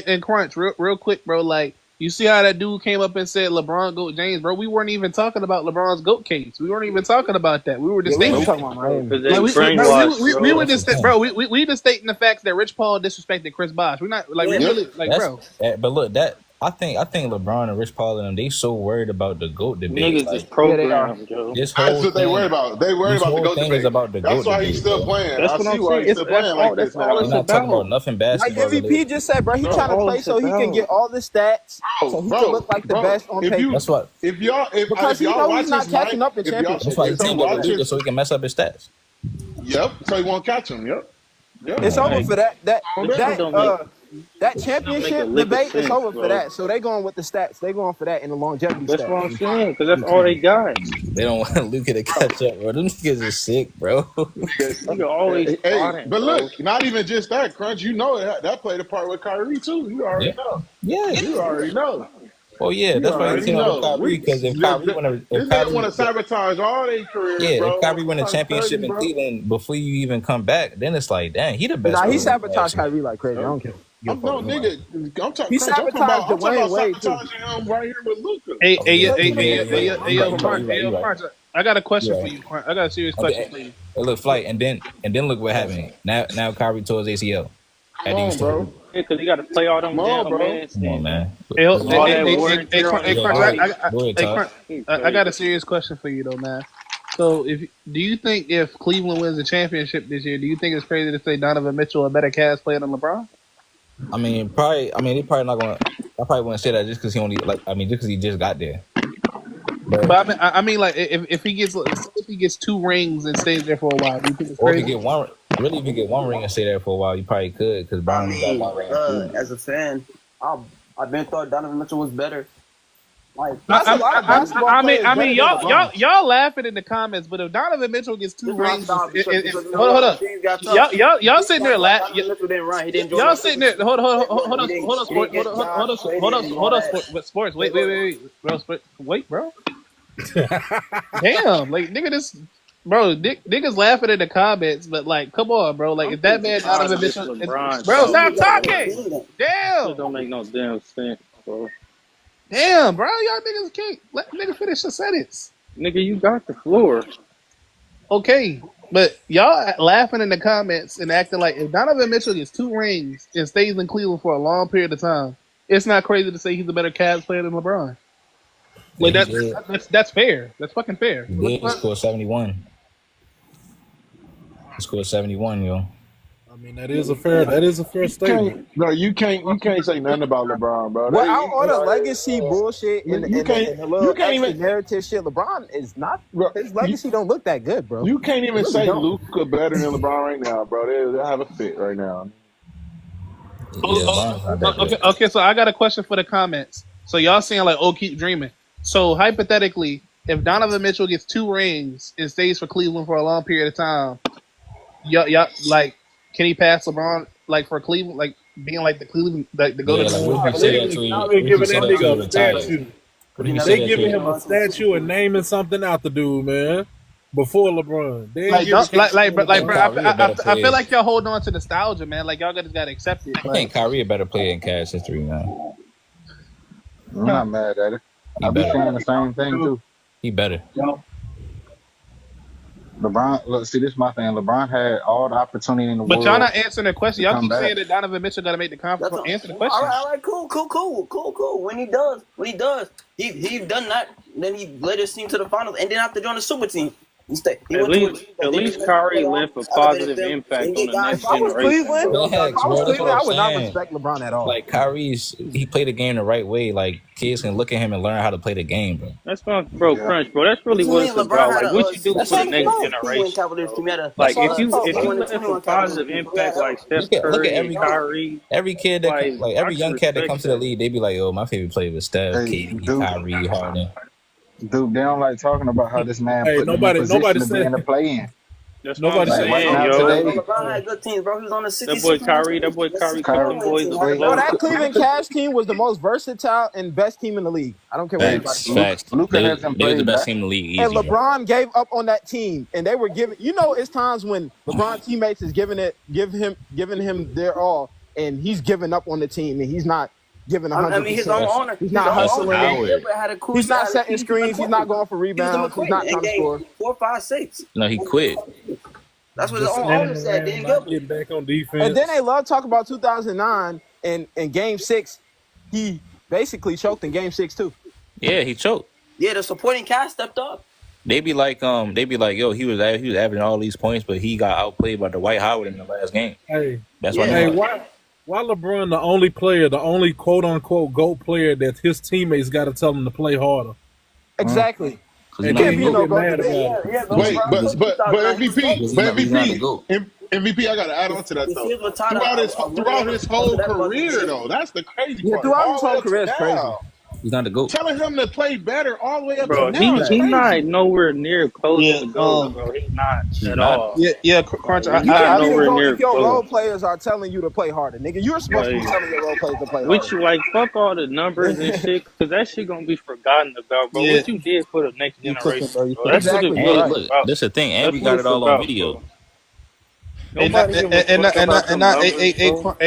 And Crunch, real quick, bro. Like, you see how that dude came up and said LeBron GOAT James, bro? We weren't even talking about LeBron's GOAT case. We weren't even talking about that. We were just Yeah, we stating. talking about Miami. Because they Like, brainwashed, we bro. were just, bro. We just stating the facts that Rich Paul disrespected Chris Bosh. We're not like we Yeah. really like, bro. But look, that I think LeBron and Rich Paul and them, they so worried about the GOAT debate. Niggas Like, is programmed, yo. this whole That's what they thing- worry about. They worry this about the whole GOAT thing debate. is about the That's GOAT why debate, he's still bro. playing. That's I what see I'm why saying. he's still That's playing all- like that's this all now. We're it's not talking about. about nothing Like basketball. MVP just said, bro, he Bro, trying to all play it's so he can about. get all the stats, so he can look like the best on if paper. you- That's what. If y'all, Because he y'all know watch he's not his catching mic- up in if y'all- championships. That's why if he's y'all taking watch Luka his- so he can mess up his stats. Yep, so he won't catch him. Yep. It's over for that. That don't make- championship lick of debate is sense, over bro. for that. So they going with the stats. They going for that in the longevity That's stats. what I'm saying. Because that's all they got. They don't want Luka to catch up, bro. Them niggas are sick, bro. Nigga always Hey, plotting, but bro. look, not even just that, Crunch. You know that played a part with Kyrie too. You already know. Yeah. You already know. Oh yeah, You that's why already they team up with know. Kyrie, because if Kyrie win This nigga want to sabotage all their careers, bro. if Kyrie win a I'm trying to tell championship you, in bro. Cleveland before you even come back, then it's like, damn, he the best. Nah, he player. sabotaged Kyrie like crazy. I don't care. I'm no nigga. I'm talking He about sabotaged Dwyane Wade, too. sabotaging him right here with Luka. Hey, Yeah. yo, Right. Crunch, I got a question Yeah. for you. Crunch. I got a serious question for you. Hey, look, Flight, and then look what happened. Now Kyrie tore his ACL. Come on, bro. Yeah, because he got to play all them Come on, damn bro. minutes. Come on, man. Hey, All that work and tear on his body. I got a serious question for you though, man. So, do you think if Cleveland wins the championship this year, do you think it's crazy to say Donovan Mitchell a better Cavs player than LeBron? I mean, they probably not gonna. I probably wouldn't say that just because just because he just got there. But I mean, like if he gets 2 rings and stays there for a while, do you think it's Or if crazy? you get one ring and stay there for a while, you probably could, because I Brown got mean, one ring. as a fan, I've been thought Donovan Mitchell was better. Like, That's a lot of basketball I mean, players better than LeBron. y'all laughing in the comments, but if Donovan Mitchell gets 2 rings, hold up, Y'all y'all sitting there laughing. Mitchell didn't run. He didn't join Y'all the- sitting there. Hold on, He sports. didn't get jobs, he didn't do all that. Sports. Wait, bro. Wait, bro. Damn, like nigga, this Bro, niggas laughing in the comments, but like, come on, bro. Like, if that man Donovan Mitchell, bro, stop talking. Damn, it don't make no damn sense, bro. Damn, bro, y'all niggas can't let nigga finish the sentence. Nigga, you got the floor. Okay, but y'all laughing in the comments and acting like if Donovan Mitchell gets 2 rings and stays in Cleveland for a long period of time, it's not crazy to say he's a better Cavs player than LeBron. Like that's fair. That's fucking fair. He scored 71. He scored 71, yo. I mean, that is a fair statement. You can't say nothing about LeBron, bro. Well, out all the legacy bullshit and the little extra narrative shit, LeBron is not. His legacy don't look that good, bro. You can't even say Luka better than LeBron right now, bro. They have a fit right now. Okay, so I got a question for the comments. So y'all saying like, oh, keep dreaming. So hypothetically, if Donovan Mitchell gets 2 rings and stays for Cleveland for a long period of time, y'all like, can he pass LeBron like for Cleveland, like being like the Cleveland, like the go to They giving that nigga a statue. They giving him a statue and naming something out the dude, man. Before LeBron, I feel like y'all holding on to nostalgia, man. Like y'all just gotta accept it. I think Kyrie a better player in Cavs history, man. I'm not mad at it. I'll be saying the same thing too. He better. LeBron, look, see, this is my thing. LeBron had all the opportunity in the world. But y'all not answering the question. Y'all keep saying that Donovan Mitchell got to make the conference. Answer the question. All right, cool. When he does, he's done that. Then he led his team to the finals, and then after joining the super team, at least Kyrie left a positive impact on the next generation. I would not respect LeBron at all. Like he played the game the right way. Like kids can look at him and learn how to play the game, bro. That's not, Crunch, bro. That's really what it's about. Like what you do for the next generation. Like if you left a positive impact, like Steph Curry, Kyrie, every kid that every young cat that comes to the league, they be like, "Oh, my favorite player was Steph, KD, Kyrie, Harden." Dude, they don't like talking about how this man put nobody to be in the play-in. That's nobody saying, yo. LeBron had good teams, bro. He was on the 60. That boy Kyrie put them boys. Bro, that Cleveland Cavs team was the most versatile and best team in the league. I don't care what anybody says. Facts. Luka hasn't played the best team in the league. Easy, and LeBron gave up on that team, and they were giving. You know, it's times when LeBron teammates is giving him their all, and he's giving up on the team, and he's not giving 100%. I mean, his own owner. He's not hustling. He's not setting screens. He's not going for rebounds. He's not trying to score. 4, 5, 6. No, he quit. That's what his own owner said. Getting back on defense. And then they love talking about 2009 and Game 6. He basically choked in Game 6 too. Yeah, he choked. Yeah, the supporting cast stepped up. They be like, yo, he was averaging all these points, but he got outplayed by Dwight Howard in the last game. Hey, that's why. Why LeBron the only player, the only quote unquote GOAT player that his teammates got to tell him to play harder? Exactly. And then you get mad about it. Wait, but MVP, I got to add on to that though. Throughout his whole career though, that's the crazy part. Throughout his whole career is crazy. He's not the GOAT. Telling him to play better all the way up to now. He's not nowhere near close to the GOAT, bro. He's not at all. Yeah, Crunch. I nowhere near if your role players are telling you to play harder, nigga. You're supposed to be telling your role players to play harder. Which, like, fuck all the numbers and shit, because that shit gonna be forgotten about, bro. What you did for the next generation, bro. That's what it was. Look, this is the thing, and we got it all on video.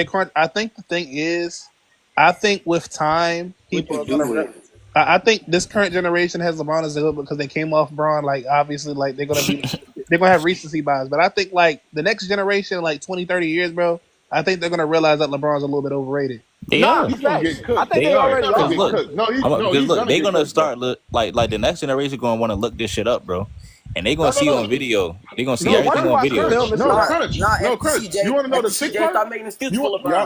Crunch, I think the thing is, I think with time, people are gonna. I think this current generation has LeBron as a good because they came off Braun. Like obviously, like they're gonna have recency bias. But I think like the next generation, like 20, 30 years, bro, I think they're gonna realize that LeBron's a little bit overrated. They are. I think they already are. Look, they're gonna start like the next generation gonna want to look this shit up, bro. And they gonna see you on video. They gonna see everything on video. No, Chris. You want to know the sick part?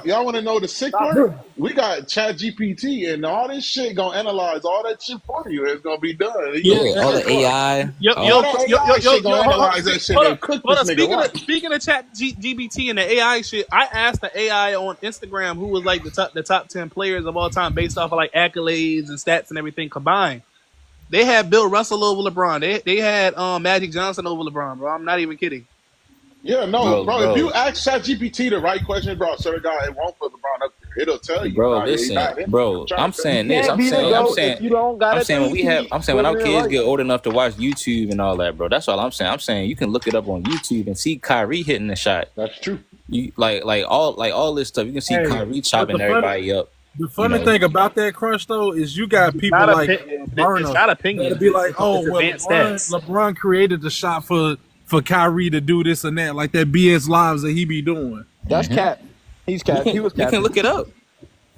Y'all want to know the sick part? We got ChatGPT and all this shit gonna analyze all that shit for you. It's gonna be done. All the AI. Analyze that shit. Speaking of ChatGPT and the AI shit, I asked the AI on Instagram who was like the top 10 players of all time based off of like accolades and stats and everything combined. They had Bill Russell over LeBron. They had Magic Johnson over LeBron, bro. I'm not even kidding. Yeah, no, bro. If you ask ChatGPT the right question, bro, swear to God, it won't put LeBron up there. It'll tell you. Bro, Nah, yeah, he listen, bad. bro. I'm saying this. Can't be the GOAT if you don't got a three-peat. I'm saying when our Whether kids right. get old enough to watch YouTube and all that, bro. That's all I'm saying. I'm saying you can look it up on YouTube and see Kyrie hitting the shot. That's true. You like all this stuff. You can see Kyrie chopping everybody up. The funny thing about that, Crunch, though, is you got people like Burner it's not opinion. that'll be like, oh, well, Advanced stats. LeBron created the shot for Kyrie to do this and that, like that BS lives that he be doing. That's Cap. He's Cap. He was Cap. You can look it up.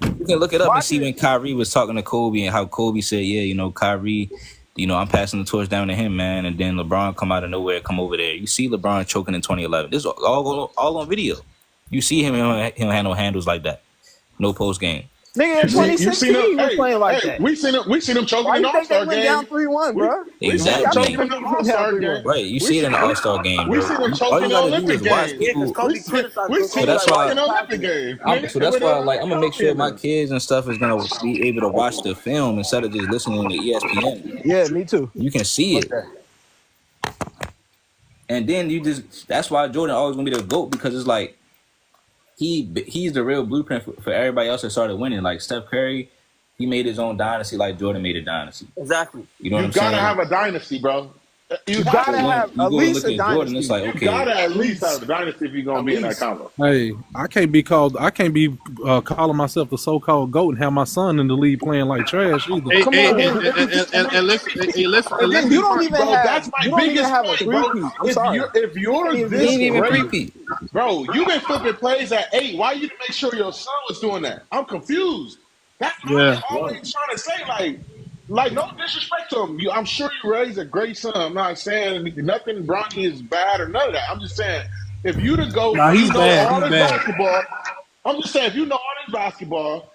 You can look it up and see when Kyrie was talking to Kobe and how Kobe said, yeah, you know, Kyrie, you know, I'm passing the torch down to him, man. And then LeBron come out of nowhere, come over there. You see LeBron choking in 2011. This is all on video. You see him handle handles like that. No post game. Nigga, in 2016, he was playing like that. We seen him choking in the All-Star game. Why you think they went down 3-1, bro? Exactly. In the All-Star game. Right, you see it in the All-Star game, bro. We seen him choking in the Olympic game. We see that's why in the Olympic game. So that's why, like, I'm gonna make sure my kids and stuff is gonna be able to watch the film instead of just listening to ESPN. Yeah, me too. You can see it. And then that's why Jordan always gonna be the GOAT, because it's like he's the real blueprint for everybody else that started winning. Like Steph Curry, he made his own dynasty like Jordan made a dynasty. Exactly. You know what I'm saying? saying? You gotta have a dynasty, bro. You gotta have at least a dynasty. Jordan, it's like, okay. You gotta at least have a dynasty if you're gonna be in that combo. Hey, I can't be calling myself the so-called GOAT and have my son in the league playing like trash either. And listen, you don't even have. That's my biggest point, bro. If you're this great, bro, you've been flipping plays at 8. Why you didn't make sure your son was doing that? I'm confused. That's what I'm always trying to say. Like, no disrespect to him. I'm sure you raised a great son. I'm not saying nothing Bronny is bad or none of that. I'm just saying, if you to go, he's bad. Basketball, I'm just saying, if you know all this basketball,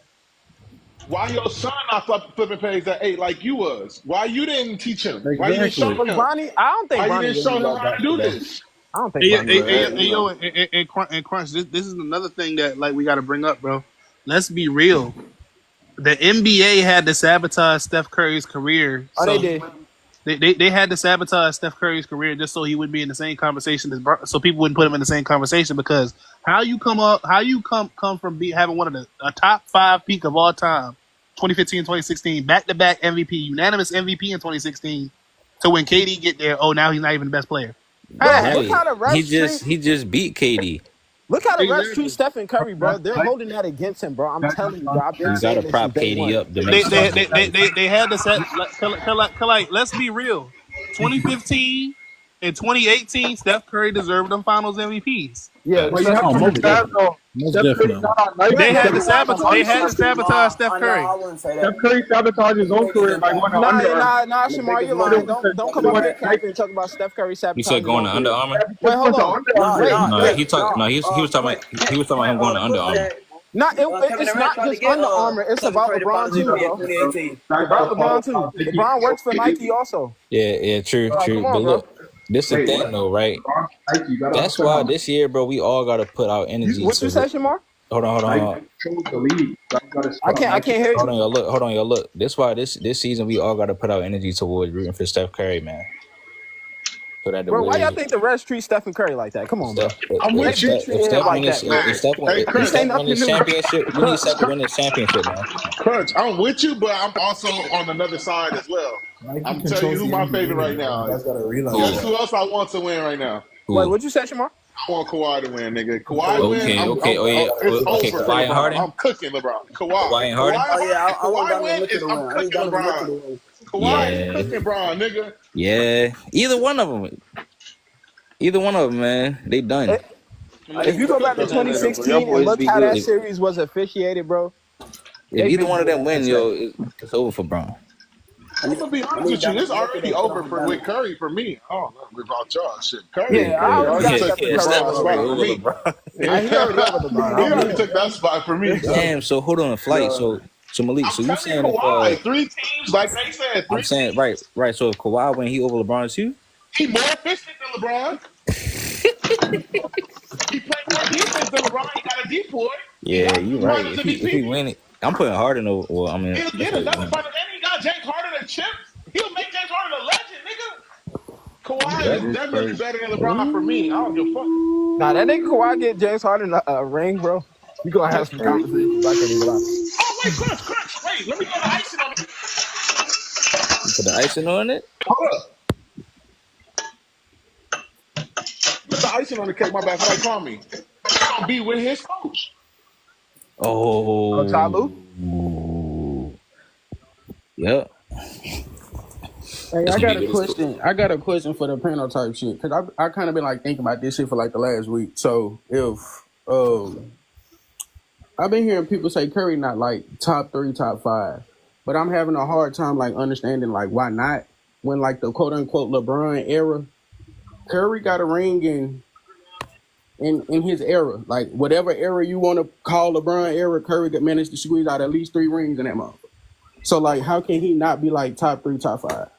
why your son not flipping plays at 8 like you was? Why you didn't teach him? Why you didn't show him? Bronny, I don't think Why Bronny you didn't show him how to do this? I don't think. And Crunch, this is another thing that like we got to bring up, bro. Let's be real. The NBA had to sabotage Steph Curry's career. They did. They had to sabotage Steph Curry's career just so he wouldn't be in the same conversation so people wouldn't put him in the same conversation. Because how you come from having one of a top 5 peak of all time, 2015, 2016, back-to-back MVP, unanimous MVP in 2016, to when KD get there, now he's not even the best player. Hey, look how the refs he just beat KD. Look how the refs treat Stephen Curry, bro. They're holding that against him, bro. I'm telling you, bro. I've been saying gotta prop KD up. They had to set. Let's be real. 2015 and 2018, Steph Curry deserved them Finals MVPs. Yeah, most definitely. They had to sabotage Steph Curry. Steph Curry sabotaged his own career by going to Under Armour. Nah, Shamar, you're lying. Don't come up here and talk about Steph Curry sabotaging. You said going to Under Armour? Wait, hold on. He was talking about him going to Under Armour. It's not just Under Armour. It's about LeBron too, bro. About LeBron too. LeBron works for Nike also. Yeah, true. But look, this is the thing though, right? That's why this year, bro, we all gotta put our energy. What you say, Shamar? Hold on. I can't hear you. Hold on, y'all. Look. That's why this season we all gotta put our energy towards rooting for Steph Curry, man. Bro, why y'all think the refs treat Stephen Curry like that? Come on, bro. I'm with you. If Steph win this championship, we need Steph to win this championship, man. Crunch, I'm with you, but I'm also on another side as well. I'm telling you who my favorite right now. Guess who else I want to win right now? Wait, what'd you say, Shamar? I want Kawhi to win, nigga. Kawhi win. Okay. Kawhi and Harden. I'm cooking LeBron. Kawhi and Harden. Kawhi win is I'm cooking LeBron. Kawhi is cooking LeBron, nigga. Yeah, either one of them, man. They done. If you go back to 2016 and look how that series was officiated, bro. If either one of them win, it's over for Bron. I'm gonna be honest with you. It's already over with Curry for me. I don't know about y'all. Shit, Curry. Yeah, I already took that spot for me. Damn. So hold on, Flight. So Malik. So you saying Kawhi, 3 teams, like they said. I'm saying right. So if Kawhi win, he over LeBron too? He more efficient than LeBron. He played more defense than LeBron. He got a decoy. Yeah, you're right. If he win it, I'm putting Harden over. Well, I mean, he'll get another fight, and he got James Harden and chips. He'll make James Harden a legend, nigga. Kawhi is definitely better than LeBron for me. I don't give a fuck. Nah, that nigga Kawhi get James Harden a ring, bro. We gonna have some conversations. I can't even lie. Oh wait, Crunch. Wait, let me put the icing on it. You put the icing on it? Hold up. Put the icing on the cake. My bad. Somebody call me. He's gonna be with his coach. Oh, Talu? Yep. Hey, I got a question. I got a question for the panel type shit because I kind of been like thinking about this shit for like the last week. So if I've been hearing people say Curry not like top 3, top 5, but I'm having a hard time like understanding like why not when like the quote unquote LeBron era, Curry got a ring in his era, like whatever era you want to call LeBron era, Curry managed to squeeze out at least 3 rings in that month. So like, how can he not be like top 3, top 5?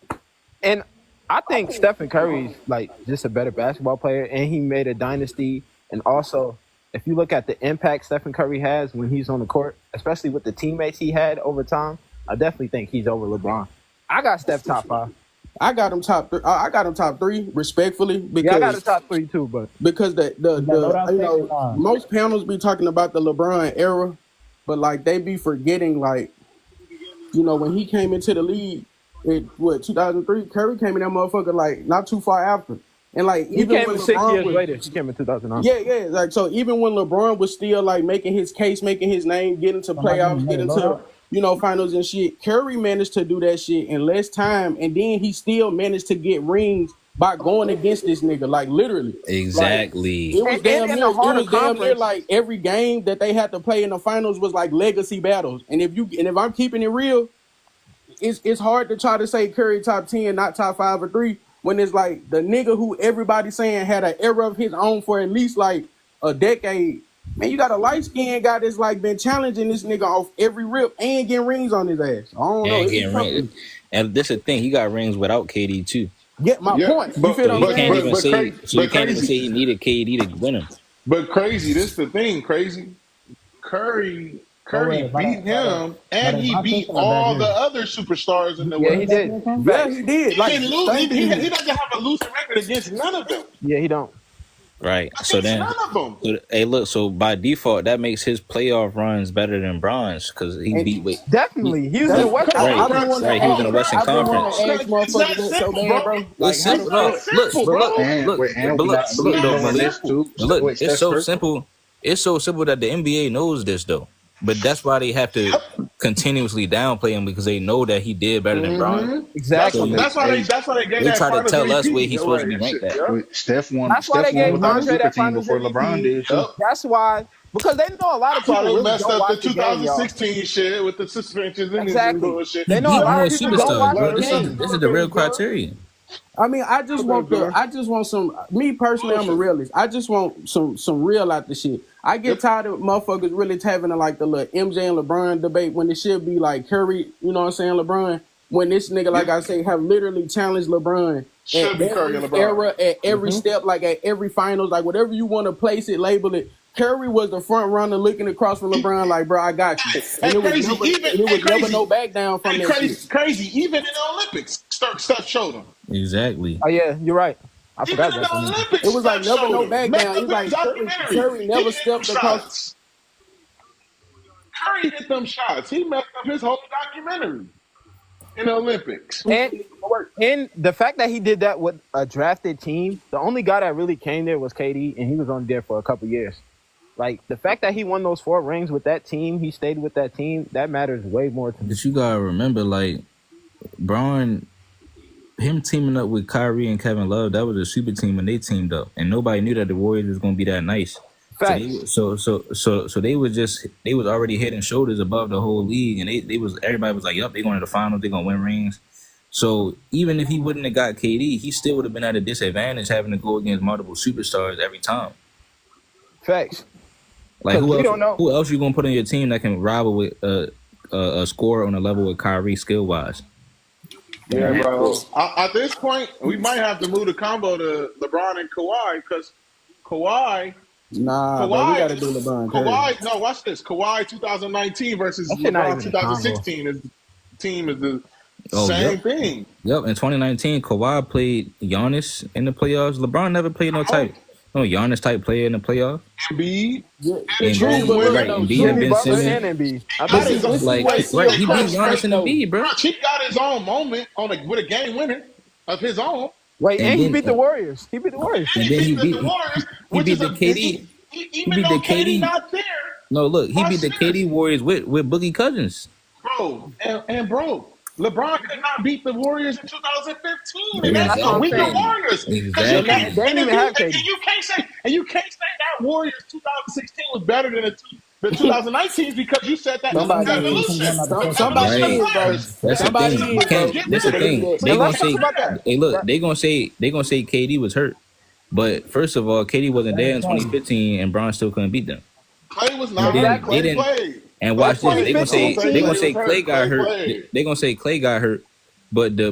And I think Stephen Curry's like just a better basketball player, and he made a dynasty. And also, if you look at the impact Stephen Curry has when he's on the court, especially with the teammates he had over time, I definitely think he's over LeBron. I got Steph top 5. I got him top 3. I got him top 3, respectfully, because I got him top 3 too. But because the you know, most panels be talking about the LeBron era, but like they be forgetting like, you know, when he came into the league, 2003, Curry came in that motherfucker like not too far after. And like he even came when 6 LeBron years later. He came in 2009. Yeah. Like so even when LeBron was still like making his case, making his name, getting to playoffs, getting to, you know, finals and shit, Curry managed to do that shit in less time, and then he still managed to get rings by going against this nigga, like literally. Exactly. Like, it was damn near like every game that they had to play in the finals was like legacy battles. And if I'm keeping it real, it's hard to try to say Curry top 10, not top 5 or 3, when it's like the nigga who everybody's saying had an era of his own for at least like a decade. Man, you got a light-skinned guy that's like been challenging this nigga off every rip and getting rings on his ass. I don't know. Getting rings. And this is the thing, he got rings without KD too. Get my point. You feel what I'm saying? You can't even say he needed KD to win him. But crazy, this is the thing, crazy. Curry beat him, and he beat all the other superstars in the West. Yeah, he did. Yeah, he did. Like, he doesn't have a losing record against none of them. Yeah, he don't. Right. So then, none of them. Hey, look. So by default, that makes his playoff runs better than Bron's because he beat Wade. Definitely, he was in the Western. Right. He was in the Western Conference. Look. It's so simple. It's so simple that the NBA knows this though. But that's why they have to continuously downplay him because they know that he did better than Bron. Exactly. So that's why they gave that try to tell us where he's supposed to be ranked at. Steph won. That's why they gave Andre that team before LeBron did. That's why, because they know a lot of people really messed don't up watch the 2016 game, shit with the suspensions and bullshit. They know a lot of people don't watch the game. This is the real criteria. I mean, I just want some. Me personally, I'm a realist. I just want some real out the shit. I get tired of motherfuckers really having like the little MJ and LeBron debate when it should be like Curry. You know what I'm saying, LeBron. When this nigga, like I say, have literally challenged LeBron should be Curry and LeBron era at every step, like at every finals, like whatever you want to place it, label it. Curry was the front runner looking across from LeBron like, bro, I got you. And it was never no back down from that shit. Crazy. Even in the Olympics, Steph showed him. Exactly. Oh, yeah, you're right. I forgot that. It was like never no back down. It was like Curry never stepped across. Curry hit them shots. He messed up his whole documentary in the Olympics. And the fact that he did that with a drafted team, the only guy that really came there was KD, and he was only there for a couple years. Like, the fact that he won those 4 rings with that team, he stayed with that team, that matters way more to me. But you gotta remember, like, Bron, him teaming up with Kyrie and Kevin Love, that was a super team when they teamed up. And nobody knew that the Warriors was gonna be that nice. So they was already head and shoulders above the whole league, and everybody was like, yup, they going to the finals, they gonna win rings. So even if he wouldn't have got KD, he still would have been at a disadvantage having to go against multiple superstars every time. Facts. Like who else you gonna put on your team that can rival with a scorer on a level with Kyrie skill wise? Yeah, bro. At this point, we might have to move the combo to LeBron and Kawhi because Kawhi. Nah, bro, we gotta do LeBron. Kawhi, no, watch this. Kawhi 2019 versus LeBron 2016 is the same thing. Yep, in 2019, Kawhi played Giannis in the playoffs. LeBron never played no type. No, Giannis type player in the playoff. Embiid. Yeah, And true, then, but look, right, no, Embiid Jimmy and Ben Butler Simmons. and Embiid. I But think see, this is Like, what right, he beat Chris, Giannis and Embiid, bro. He got his own moment with a game winner of his own. Wait, And and he then, beat the Warriors. He beat the Warriors. and then he beat the Warriors, he which beat is the a KD. even though KD not there. No, look, he beat the KD Warriors with Boogie Cousins. Bro, and bro, LeBron could not beat the Warriors in 2015, and That's that's what a I'm weaker saying. Warriors. Exactly. They didn't even have KD. And you can't say that Warriors 2016 was better than the 2019 because you said that somebody evolution. somebody Right. is, bro. That's the Somebody thing. You is, bro. can't. That's the thing. They gonna say, hey, look, they gonna say KD was hurt, but first of all, KD wasn't there in 2015, and Bron still couldn't beat them. Clay was not They hurt. didn't. Played. And watch this. They gonna say Clay got hurt. Played. They gonna say Clay got hurt, but the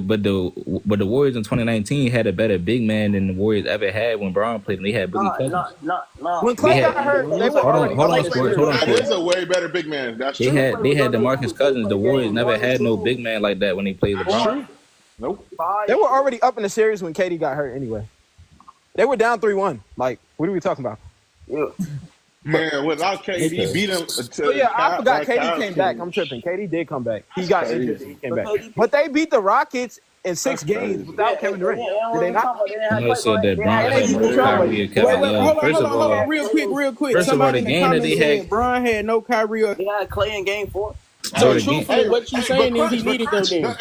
Warriors in 2019 had a better big man than the Warriors ever had when Bron played, and they had Boogie Cousins. When Clay got hurt, they were already. Hold on, Sports. Hold on, That Sports. is a way better big man. That's They true. had DeMarcus Cousins. The Warriors never had no big man like that when they played LeBron. Nope. They were already up in the series when KD got hurt. Anyway, they were down 3-1. Like, what are we talking about? Man, without KD, beat him. Oh yeah, I forgot KD came back. I'm tripping. KD did come back. He got injured. He came back. But they beat the Rockets in 6 games without Kevin Durant. Did they not? I said that Bron had no Kyrie or Kevin Love. First of all, real quick. First of all, the game that they had, Bron had no Kyrie or. They had Clay in game 4. So truthfully, what you saying is he needed them then.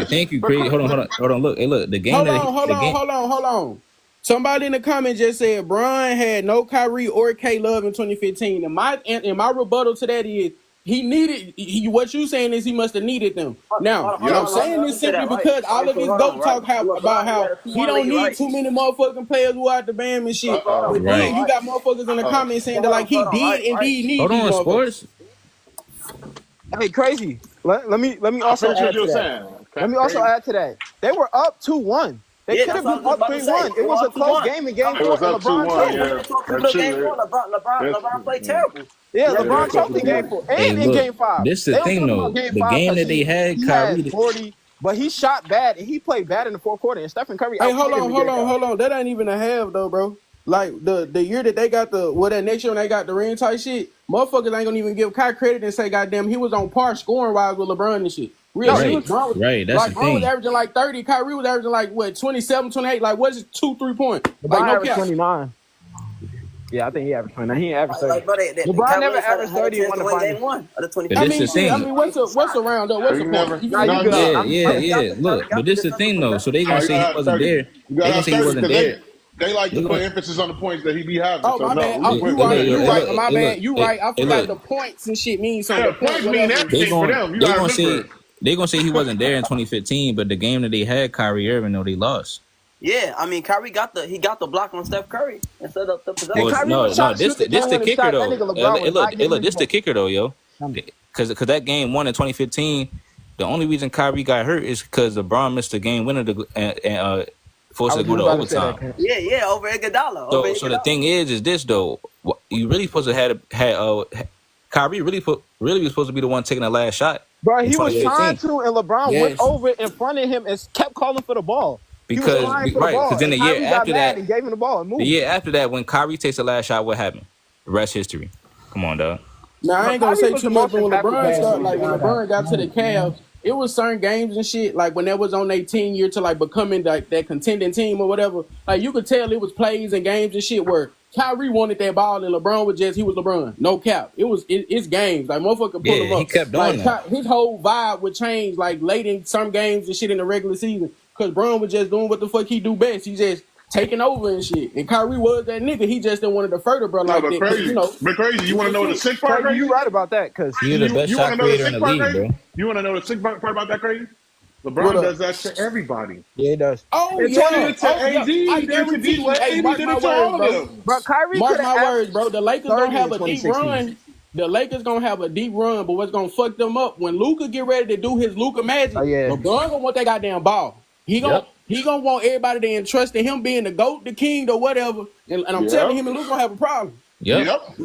Thank you, Craig. Hold on. Look, the game. Hold on. Somebody in the comments just said Bron had no Kyrie or K Love in 2015. And my rebuttal to that is what you saying is he must have needed them. Now, I'm saying this simply because all of this dope talk about how he don't need too many motherfucking players who out the band and shit. But then you got motherfuckers in the comments saying that like he did indeed need Hold on, Sports. Hey, crazy. Let me also add to that. Let me also add to that. They were up 2-1. They could have been up 3-1. It was a close game in game 4. It was up 2-1. LeBron played terrible. Yeah, LeBron choked in game 4 and in game 5. This is the thing, though. The game that they had, Kyrie. Had 40, but he shot bad and he played bad in the fourth quarter. And Stephen Curry. Hey, hold on. That ain't even a half though, bro. Like the year that they got that next year when they got the ring type shit, motherfuckers ain't gonna even give Kai credit and say, goddamn, he was on par scoring wise with LeBron and shit. Real shit. Right, that's like, the thing. was averaging like 30. Kyrie was averaging like, what, 27, 28? Like, what's it, 2-3 points? LeBron like, averaged 29. Yeah, I think he averaged 29. He averaged 30. LeBron never averaged 30 in one of the finals. I mean, what's around though? What's the point? Yeah. Look, but this is the thing, though. So they gonna say he wasn't there. They gonna say he wasn't there. They like to put emphasis on the points that he be having. Oh, my bad. You right. My bad. You right. I forgot the points and shit mean something. The points mean everything for them. They gonna say he wasn't there in 2015, but the game that they had Kyrie Irving, though, they lost. Yeah, I mean, Kyrie got the block on Steph Curry instead of the possession. Well, this the kicker though. Look, this the kicker though, yo. Because that game won in 2015. The only reason Kyrie got hurt is because LeBron missed the game winner and forced to go to overtime. Yeah, over Iguodala. So the thing is this though. You really supposed to had Kyrie really was supposed to be the one taking the last shot. Bro, he was trying to, and LeBron went over in front of him and kept calling for the ball. Because then the year after that, and gave him the ball and moved. The year after that, when Kyrie takes the last shot, what happened? The rest history. Come on, dog. Now I ain't gonna say too much, but when LeBron started, like when LeBron got to the Cavs, it was certain games and shit. Like when that was on their 10 year to like becoming like that contending team or whatever. Like you could tell it was plays and games and shit where Kyrie wanted that ball and LeBron was he was LeBron. No cap. It's games. Like motherfucker pull him up. He kept doing that. His whole vibe would change like late in some games and shit in the regular season. Because Bron was just doing what the fuck he do best. He just taking over and shit. And Kyrie was that nigga. He just didn't want to defer to bro like that. Crazy. But crazy. You want to know the sick part? Crazy, you right about that. Because you're the best shot creator in the league, bro. You want to know the sick part about that, Crazy? LeBron does that to everybody. Yeah, he does. Oh, yeah. It to AD. I guarantee you. Hey, mark my words, bro. Bro, Kyrie mark my words, bro. The Lakers gonna have a deep run. The Lakers gonna have a deep run, but what's gonna fuck them up when Luka get ready to do his Luka magic? LeBron gonna want that goddamn ball. He gonna want everybody to entrust in him being the GOAT, the king, or whatever. And I'm telling him and Luka gonna have a problem. Yep.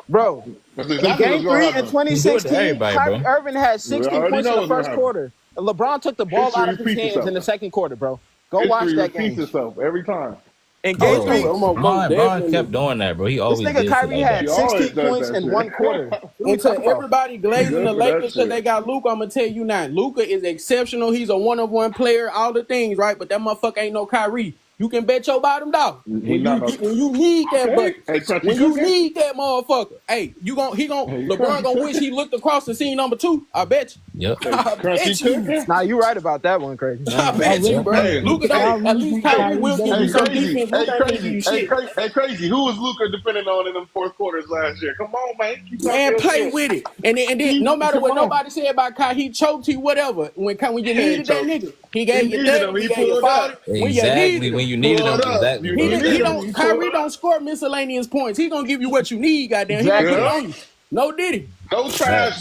Bro, in game 3 in 2016, Kyrie Irving had 60 points in the first quarter. And LeBron took the ball out of his hands in the second quarter, bro. Go watch that game. Repeats itself every time. In game three, Bron kept doing that, bro. He always this nigga did Kyrie like had that. 60 points in one quarter. And to everybody glazing the Lakers because they got Luka, I'm gonna tell you now, Luka is exceptional. He's a one-of-one player, all the things, right? But that motherfucker ain't no Kyrie. You can bet your bottom dollar. When you need that bucket, when you need that motherfucker, hey, LeBron gonna wish he looked across and seen number 2. I bet you. Yep. I bet you. Nah, you right about that one, crazy. I bet you, bro. Luka don't. At least Kyrie will give you some defense. Luka ain't give you shit. Hey, crazy. Who was Luka depending on in them fourth quarters last year? Come on, man. Man, play with it. And then no matter what nobody said about Kyrie, he choked, he whatever. When you needed that nigga, he gave you that. He gave you 40. Exactly. When you needed him, exactly. Kyrie don't score miscellaneous points. He gonna give you what you need, goddamn. He gonna put it on you. No diddy. No trash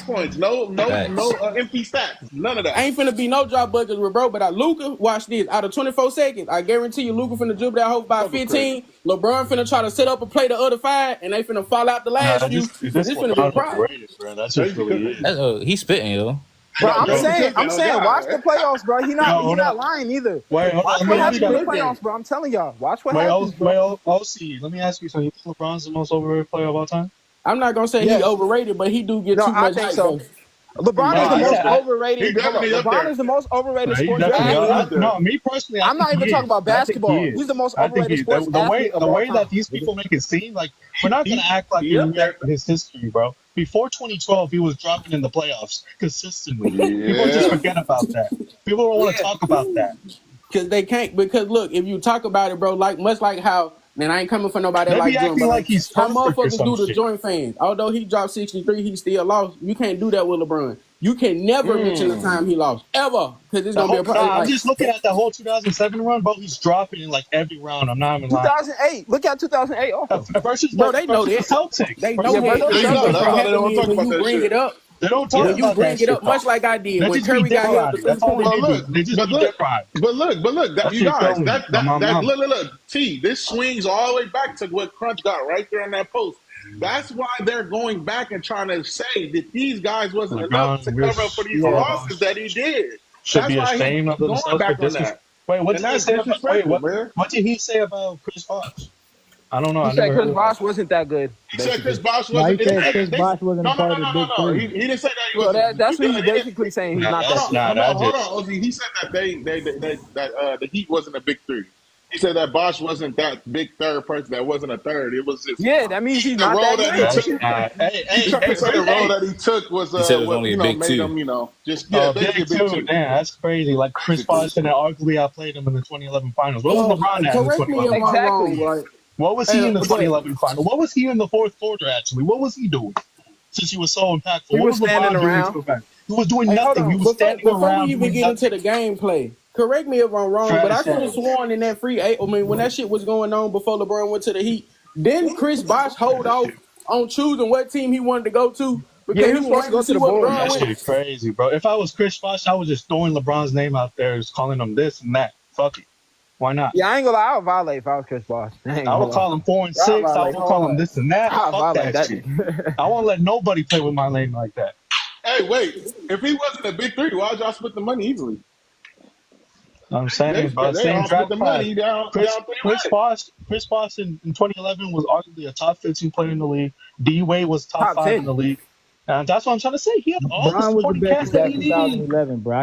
points. No empty stats. None of that. Ain't finna be no drop buckets with bro, but Luka, watch this. Out of 24 seconds, I guarantee you Luka finna dribble that hoe by 15. LeBron finna try to set up and play the other 5, and they finna fall out the last few. This finna be a problem. That's just really He's spitting, yo. Bro, I'm saying, watch the playoffs, bro. He not lying either. Wait, watch what happens in the playoffs, bro. I'm telling y'all. Watch what happens. Wait, OC, let me ask you something. You think LeBron's the most overrated player of all time? I'm not gonna say he's overrated, but he do get too much hype. So. LeBron is the most overrated. LeBron is the most overrated sports athlete. No, me personally, I'm not even talking about basketball. He's the most overrated sports athlete. The way that these people make it seem, like we're not gonna act like we react his history, bro. Before 2012, he was dropping in the playoffs consistently. People just forget about that. People don't want to talk about that because they can't. Because look, if you talk about it, bro, much like how. And I ain't coming for nobody like Jordan, but like he's how motherfuckers do the joint fans. Although he dropped 63, he still lost. You can't do that with LeBron. You can never mention the time he lost, ever, because it's gonna be a problem. I'm just looking at the whole 2007 run, bro. He's dropping in like every round. I'm not even lying. 2008. Look at 2008. Bro, they know that. Celtics. They know that. When you bring it up. They don't talk about you bring it up much like I did when Curry got hit. But look, you guys, look, T, this swings all the way back to what Crunch got right there on that post. That's why they're going back and trying to say that these guys wasn't enough to cover up for these losses that he did. Should be ashamed of themselves. Wait, what did he say about Chris Bosh? I don't know. He said Chris Bosh wasn't that good. He said Chris Bosh wasn't. He said Chris Bosh wasn't part of the big three. He didn't say that he wasn't. So that's what he's basically saying. He's not that. Hold on, Ozzy. He said that the Heat wasn't a big three. He said that Bosh wasn't that big third person. That wasn't a third. It was just that means he's not that good. The role that he took was only a big made two. Him just big two. Damn, that's crazy. Like Chris Bosh and arguably outplayed him in the 2011 finals. What was LeBron at in the 2011 Exactly. What was he in the 2011 final? What was he in the fourth quarter, actually? What was he doing? Since he was so impactful. He was standing around. He was doing nothing. He was standing around. Before we even get into the gameplay, correct me if I'm wrong, but I could have sworn in that when that shit was going on before LeBron went to the Heat, didn't Chris Bosh hold off on choosing what team he wanted to go to? Because he was supposed to go to the Bulls. That shit crazy, bro. If I was Chris Bosh, I was just throwing LeBron's name out there, just calling him this and that. Fuck it. Why not? Yeah, I ain't gonna lie. I would violate if I was Chris Bosh. I would call him 4 and 6. I would call him this and that. Fuck that shit. I won't let nobody play with my name like that. Hey, wait. If he wasn't a big three, why'd y'all split the money easily? I'm saying, bro, same draft Chris Bosh in 2011 was arguably a top 15 player in the league. D-Wade was top 5 in the league. And that's what I'm trying to say. He had all the supporting cast that he needed. 2011, bro.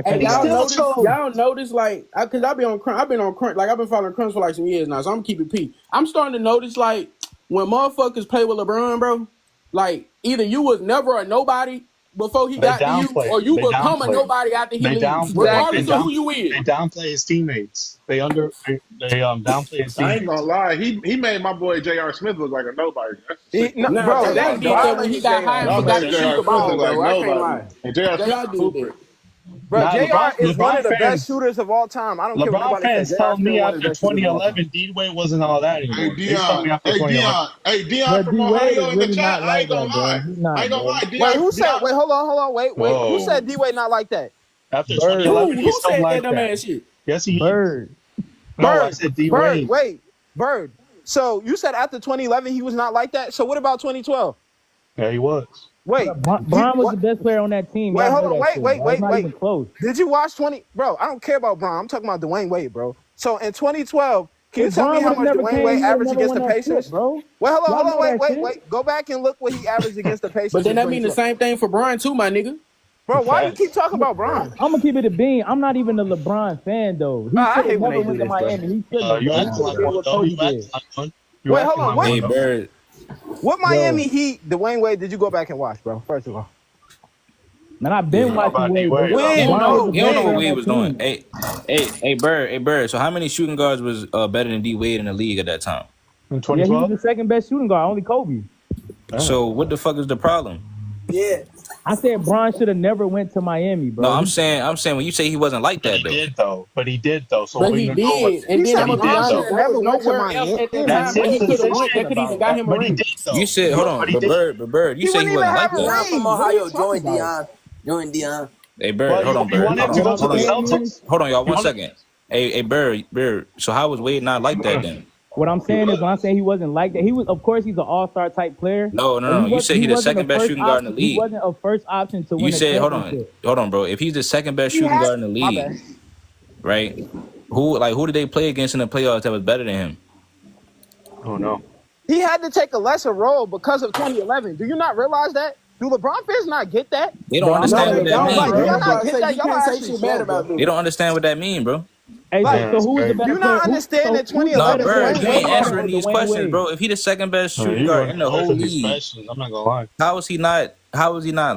Y'all notice, like, because I've been on Crunch, like, I've been following Crunch for like some years now, so I'm gonna keep it P. I'm starting to notice, like, when motherfuckers play with LeBron, bro, like, either you was never a nobody before he got to you, or you become a nobody after he leaves, regardless of who you is. They downplay his teammates. They downplay his teammates. I ain't gonna lie. He made my boy J.R. Smith look like a nobody. Bro, that did that when he got high and forgot to shoot the ball, bro. I can't lie. And J.R. Smith Cooper. Bro, J.R. is one of the best shooters of all time. I don't care what LeBron fans tell me after 2011, D-Wade wasn't all that anymore. Hey, Dion from Ohio in the chat. I ain't gonna lie. Wait, who said? Wait, hold on. Wait. Who said D-Wade not like that? After 2011, who said that dumbass shit? Yes, he Bird. No, I said D-Wade. Bird. So you said after 2011 he was not like that. So what about 2012? Yeah, he was. Wait, Bron was the best player on that team. Wait, hold on. Wait. Not even close. Did you watch 20? Bro, I don't care about Bron. I'm talking about Dwyane Wade, bro. So in 2012, Can you tell me how much Dwyane Wade averaged against the Pacers? Bro. Wait, hold on, wait. Go back and look what he averaged against the Pacers. But then that mean the same thing for Brian too, my nigga. Bro, why you keep talking about Brian? I'm gonna keep it a bean. I'm not even a LeBron fan though. He I should hate have when never they went do to this, Miami. He should have. You acting like one, though. You acting like one. Wait, hold on. Hey, Bird. What Miami Heat, Dwyane Wade, did you go back and watch, bro? First of all. Man, I've been watching Wade. You don't know what Wade was doing. Hey, Bird. So how many shooting guards was better than D Wade in the league at that time? In 2012? Yeah, he was the second best shooting guard, only Kobe. So what the fuck is the problem? Yeah. I said Bron should have never went to Miami, bro. No, I'm saying when you say he wasn't like that though. But he did though. So but he did, and then I'm never went to Miami. At that time, but he could have went. They could even got him a ring. You said, hold on, but Bird, you said he wasn't like that. From Ohio, join Deion. Hey, Bird, hold on, Bird. Hold on, y'all, 1 second. Hey, Bird. So how was Wade not like that then? What I'm saying is, when I'm saying he wasn't like that, he was. Of course, he's an all-star type player. No. You said he's the second best shooting guard in the league. He wasn't a first option to win. You said, hold on, bro. If he's the second best shooting guard in the league, right? Who did they play against in the playoffs that was better than him? Oh no. He had to take a lesser role because of 2011. Do you not realize that? Do LeBron fans not get that? They don't understand what that means, bro. Y'all not get that? Y'all actually mad about They don't understand what that means, bro. Hey, so who was the better player? You not understand that 2011? No, Bird, you ain't answering these questions, bro. If he the second best shooting guard in the whole league, I'm not gonna lie. How is he not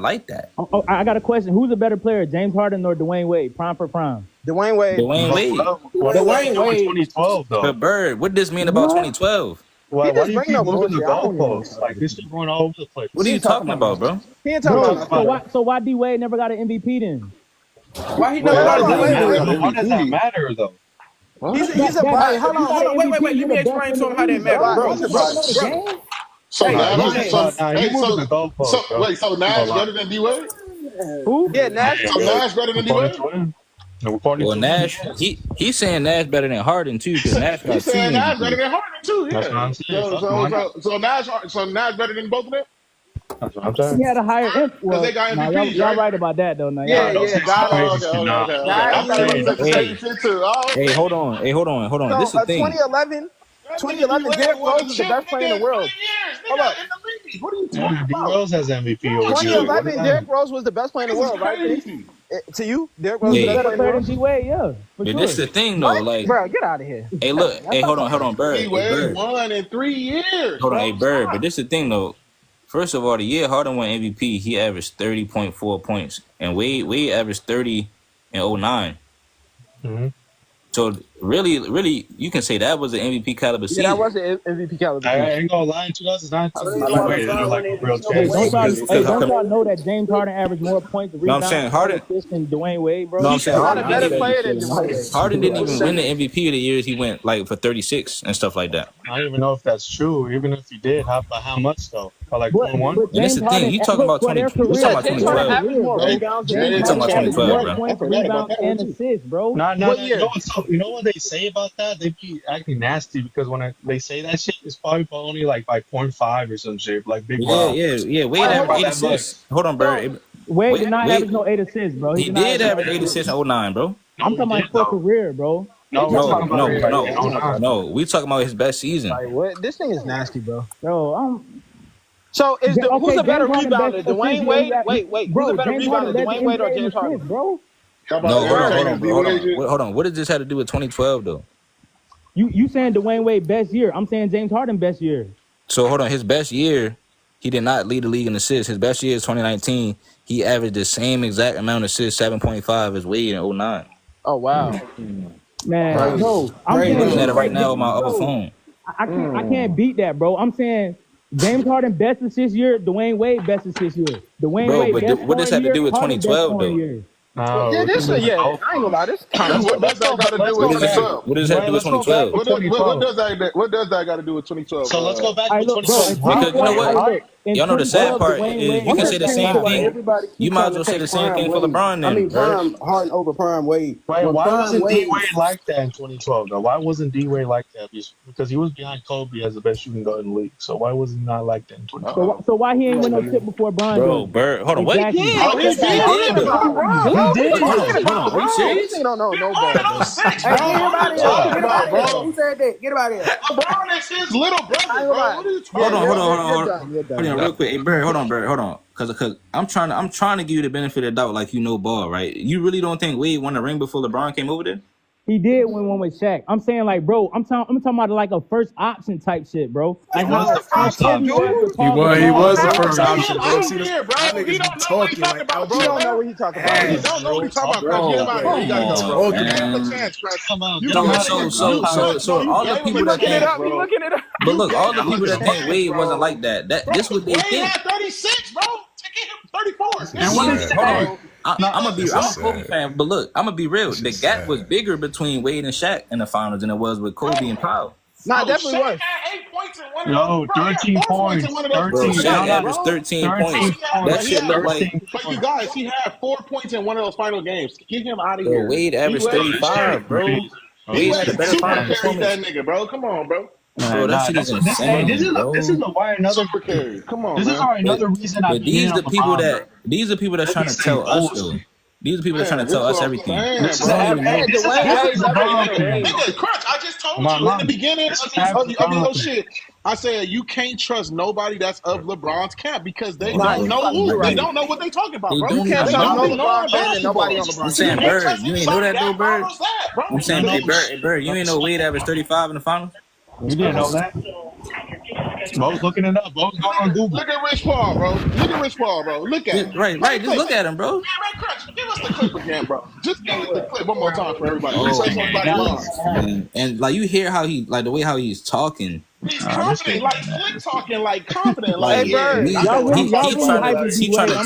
like that? Oh, I got a question. Who's a better player, James Harden or Dwyane Wade? Prime for prime. Dwyane Wade. Dwyane Wade. Dwyane Wade. 2012 though. But Bird, what does this mean about 2012? Why do you keep moving the goalposts? Like this shit going all over the place. What are you talking about, bro? He ain't talking about. So why D Wade never got an MVP then? Why he never got an MVP? Why does that matter though? He's a player. Hold on. Wait. Let me explain to him how that matters, bro. So Nash better than D Wade? Who? Yeah, Nash. So Nash better than D Wade? Well, Nash, he's saying Nash better than Harden too, because Nash got He's saying two. Nash better than Harden too. Yeah. That's what I'm saying. So Nash better than both of them. That's what I'm saying. He had a higher well, they got MVPs, y'all right about that though. Now, Yeah. Hey, hold on. This is the thing. 2011, Derrick Rose was the best player in the world. Hold up. What are you talking about? D Rose has MVP over 2011, Derrick Rose was the best player in the world, right? To you, Derrick Rose was the best player in the world. Yeah. But this is the thing though, like, bro, get out of here. Hey, look. Hey, hold on, Bird. D Wade won in 3 years. Hold on, hey, Bird. But this is the thing though. First of all, the year Harden won MVP, he averaged 30.4 points, and Wade averaged 30 in 2009. Mm-hmm. So really, you can say that was an MVP caliber season. Yeah, that was an MVP caliber season. I ain't gonna lie, in 2019, don't y'all know that James Harden averaged more points, rebounds, I'm saying Harden than Dwyane Wade, bro? No, I'm saying Harden didn't even win the MVP of the years he went like for 36 and stuff like that. I don't even know if that's true. Even if he did, how much though? By like 1-1? And that's the thing. You talking about 2012? You talking about 2012? You talking about 2012, bro? Rebounds and assists, bro. You know what they say about that? They be acting nasty because when they say that shit, it's probably only like by 0.5 or some shit, like big. Yeah. Wade averaged 8 assists. Hold on, bro. Wade did not average no 8 assists, bro. He did average 8 assists in 2009, bro. I'm talking about full career, bro. No. We talking about his best season. Like, what? This thing is nasty, bro. Bro, So who's the better rebounder, Dwyane Wade? Wait. Who's the better rebounder, Dwyane Wade or James Harden, bro? Hold on. What does this have to do with 2012 though? You saying Dwyane Wade best year? I'm saying James Harden best year. So hold on, his best year, he did not lead the league in assists. His best year is 2019. He averaged the same exact amount of assists, 7.5 as Wade in 2009. Oh wow, man, no, I'm looking at it right now on my other phone. I can't beat that, bro. I'm saying James Harden best assist year, Dwyane Wade best assist year. Dwyane Wade best what does that have to do with 2012 though? I ain't gonna lie. This what does that got to do with 2012? What does that do with 2012? What does that got to do with 2012? So let's go back to 2012. Because you know what? Y'all know the sad part is you can say the same thing. Everybody You keep might trying as well to say take the same Prime thing for Wade. LeBron I then, mean, Bird. Prime Harden over Prime Wade. Wait, When why Prime wasn't D Wade, Wade like that in 2012 though? Why wasn't D Wade like that? Because he was behind Kobe as the best shooting guard in the league. So why was he not like that in 2012? So why he ain't win no chip before Bron Bro, did? Bird, hold on, what? Exactly. Oh, he did though. He did. Hold on. Are you serious? He don't know no Won ball. in 06, Hey, bro. get him What out are of you here. talking Get him about, out of here. bro? He said that. Get him out of here. LeBron is his little brother, bro. What are you talking Hold on, about? hold on, You're done. real quick. Hey, Bird, hold on. Cause I'm trying to give you the benefit of the doubt, like you know ball, right? You really don't think Wade won a ring before LeBron came over there? He did win one with Shaq. I'm saying, like, bro, I'm talking about like a first option type shit, bro. Like He was the first option. He was the first option, bro. See, this niggas be talking like, He don't know what he talking about. He don't know what he's talking about. Get him out of here. You gotta go, bro. You gave him a chance, bro. So all the people that think, looking it up. but look, all the people that think Wade wasn't like that. This what they Wade think. had 36, bro. Take him 34. And what is Hold on. I'm a Kobe fan, but look, I'm gonna be real. The gap was bigger between Wade and Shaq in the finals than it was with Kobe and Powell. Nah, definitely was. Shaq had 8 points in one of those. 13 points. In one of those. Bro, Shaq averaged 13 points. That shit looked like. But you guys, he had 4 points in one of those final games. Get him out of Bro, here. Wade averaged 35, bro. Wade had a better final Super carry that performance. nigga, bro. Come on, bro. Bro, that shit is insane, bro. This is why another. Super carry. Come on, This is why another reason I. But these are people that's trying to tell us though. These are people that trying to tell us everything. Nigga, Crunch, I just told you in the beginning of your shit. I said you can't trust nobody that's of LeBron's camp because they don't know who. They don't know what they talking about, bro. You can't trust no LeBron fan and nobody on LeBron. I'm saying, Bird, you ain't know that though, Bird. I'm saying, hey, Bird, you ain't know Wade averaged 35 in the finals? You didn't know that? Bo's looking it up. Bo's going on Google. Look at Rich Paul, bro. Look at him. Right. Just look at him, bro. Man, Crunch, give us the clip again, bro. Just give us the clip one more time for everybody. And like you hear how he like the way how he's talking. He's confident, like slick talking, like confident, like Bird. He trying to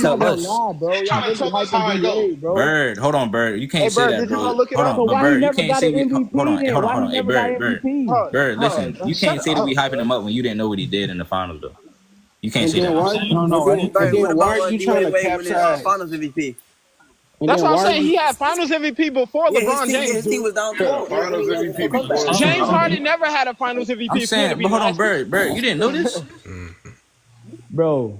tell us. Bird, hold on, Bird. You can't say that, bro. Hold on, Bird. You can't say hold on. Hey, Bird, listen. You can't say that we hyping him up when you didn't know what he did in the finals, though. You can't say that. Why are you trying to capture Finals MVP? That's what I'm saying. He had Finals MVP before LeBron James. His team was down 12. Finals MVP before James Harden never had a Finals MVP. I'm saying, but hold on, Bird, you didn't know this, bro.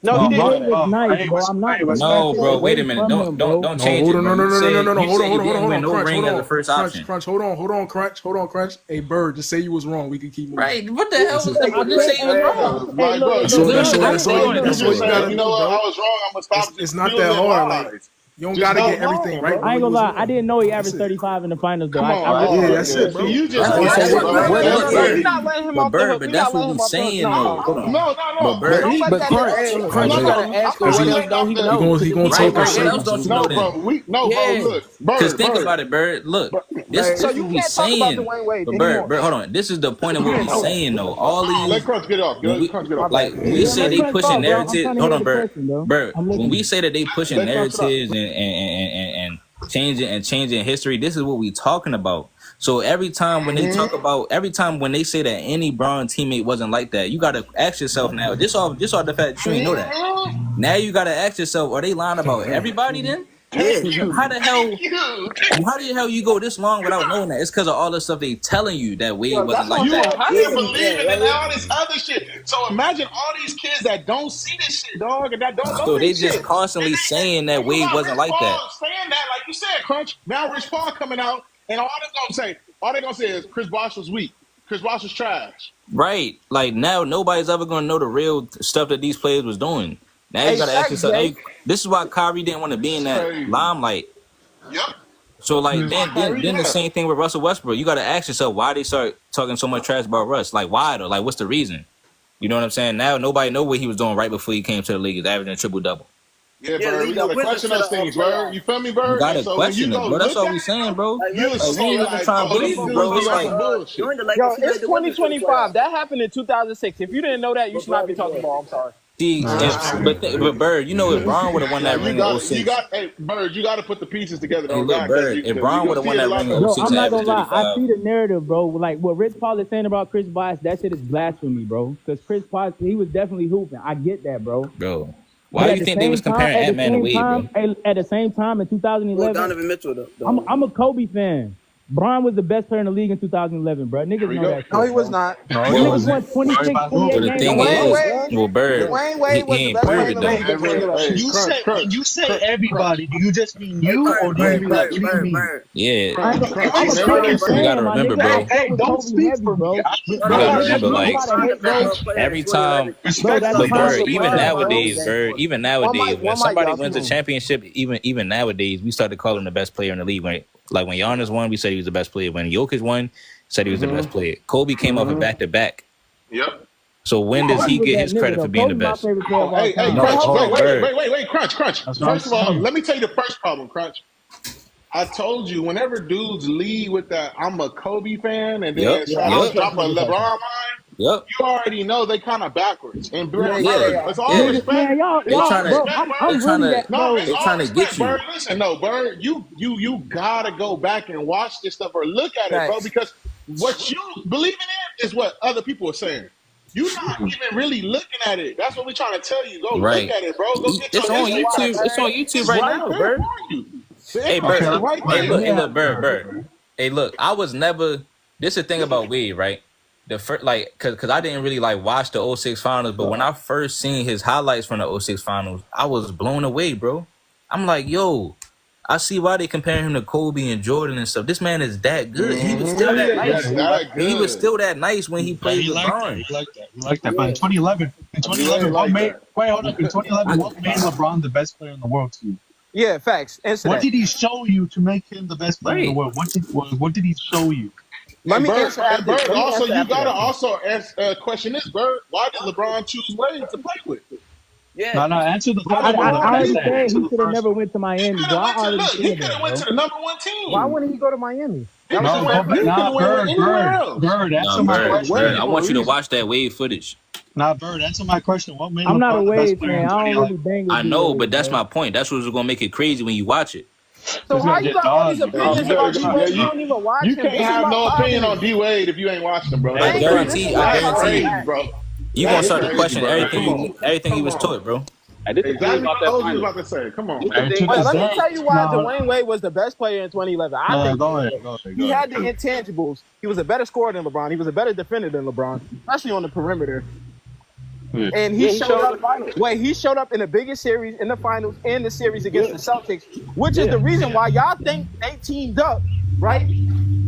No, he didn't. Nice, bro. I'm not. No, bro. Wait a minute. Don't change it. No. Hold on. No ring as the first option. Crunch. Hold on, Crunch. Hey, Bird, just say you was wrong. We can keep moving. Right. What the hell was that? Just say you was wrong. Right, bro. That's all you gotta do. You know what? I was wrong. I'm gonna stop. It's not that hard. Like, you don't gotta get everything right. I ain't gonna lie. I didn't know he averaged 35 in the finals, though. Yeah, that's it, bro. You just but Bird, but that's what we're saying, though. Hold on. No. But Bird, Crunch, you gotta ask him what else don't he know? He gonna talk what else don't you know then? Bro, look. Because think about it, Bird. Look, this is what we saying. But Bird, hold on. This is the point of what we're saying, though. All these. Let Crunch get off. Like we say, they pushing narratives. Hold on, Bird. When we say that they pushing narratives and changing history, this is what we talking about. So every time when they when they say that any Bron teammate wasn't like that, you gotta ask yourself now. This off the fact that you ain't know that. Now you gotta ask yourself, are they lying about everybody then? How the hell you go this long without knowing that? It's because of all the stuff they telling you that Wade wasn't like that. You believing in all this other shit. So imagine all these kids that don't see this shit, dog, and that don't know. So they this just shit. constantly saying that Wade wasn't like that. Saying that, like you said, Crunch. Now Rich Paul coming out, and all they gonna say is Chris Bosh was weak. Chris Bosh was trash. Right. Like now nobody's ever gonna know the real stuff that these players was doing. Now you gotta ask yourself. Hey, this is why Kyrie didn't want to be in that limelight. Yep. So like then the same thing with Russell Westbrook. You gotta ask yourself why they start talking so much trash about Russ. Like why though? Like what's the reason? You know what I'm saying? Now nobody know what he was doing right before he came to the league. He's averaging a triple-double. Yeah, Bird, we gotta question those things, bro. You feel me, Bird? You gotta question it, bro. That's all we saying, bro. We ain't even trying to believe you, bro. It's like it's 2025. That happened in 2006. If you didn't know that, you should not be talking about. I'm sorry. See, but Bird, you know, if Bron would have won that ring in 06. Hey, Bird, you got to put the pieces together. Hey, look, Bird, if Bron would have won that ring in 06, I'm not gonna lie. I see the narrative, bro. Like what Rich Paul is saying about Chris Bosh, that shit is blasphemy, bro. Because Chris Bosh, he was definitely hooping. I get that, bro. Bro, why do you think they was comparing Ant-Man to Wade, bro? At the same time, in 2011, Donovan Mitchell, though. I'm a Kobe fan. Bron was the best player in the league in 2011, bro. Niggas know that. No, he was not. No, he was. Won 26, 28 games. Well, Bird, Dwyane Wade was the best player in the league. You say everybody. Do you just mean you, or do you mean like me? Yeah, you gotta remember, bro. Hey, don't speak for me. You gotta remember, like every time, but Bird, even nowadays, when somebody wins a championship, even nowadays, we started calling him the best player in the league. Like when Giannis won, we said he was the best player. When Jokic won, said he was the best player. Kobe came off a back-to-back. Yep. So when does he get his credit for being the best? Hey, Crunch, Crunch. First of all, let me tell you the first problem, Crunch. I told you, whenever dudes lead with that, I'm a Kobe fan, and then drop a LeBron line, you already know they kind of backwards. And it's all respect. They're trying to get you. Bird, listen, Bird, you gotta go back and watch this stuff or look at it, bro, because what you believe in is what other people are saying. You're not even really looking at it. That's what we're trying to tell you. Go look at it, bro. Go get it's on YouTube. It's on YouTube right now, Bird. Hey, Bird. Hey, look, Bird. Hey, look. I was never. This is the thing about Wade, right? The first, like, cause I didn't really like watch the 06 finals, but when I first seen his highlights from the 06 finals, I was blown away, bro. I'm like, yo, I see why they comparing him to Kobe and Jordan and stuff. This man is that good. He was still that nice. He was still that nice when he played LeBron. He liked that. But in 2011, what made LeBron the best player in the world to you? Yeah, facts. What did he show you to make him the best player in the world? What did he show you? Let me answer that. Bird, also, you gotta also question this, Bird. Why did LeBron choose Wade to play with? Yeah. No, answer the question. I already said he should have never went to Miami. He could have went to the number one team. Why wouldn't he go to Miami? Bird, answer my question. I want you to watch that Wade footage. Bird, answer my question. What made I'm not a Wade fan. I don't really bang with I know, but that's my point. That's what's gonna make it crazy when you watch it. So how you got all these opinions about D Wade? You don't even watch him. You can't have no opinion on D Wade if you ain't watching him, bro. I guarantee, bro. You gonna start to question everything he was taught, bro. Exactly what I was about to say. Come on. Let me tell you why Dwyane Wade was the best player in 2011. I think go ahead. He had the intangibles. He was a better scorer than LeBron. He was a better defender than LeBron, especially on the perimeter. And he showed up. He showed up in the biggest series, in the finals, and the series against the Celtics, which is the reason why y'all think they teamed up, right?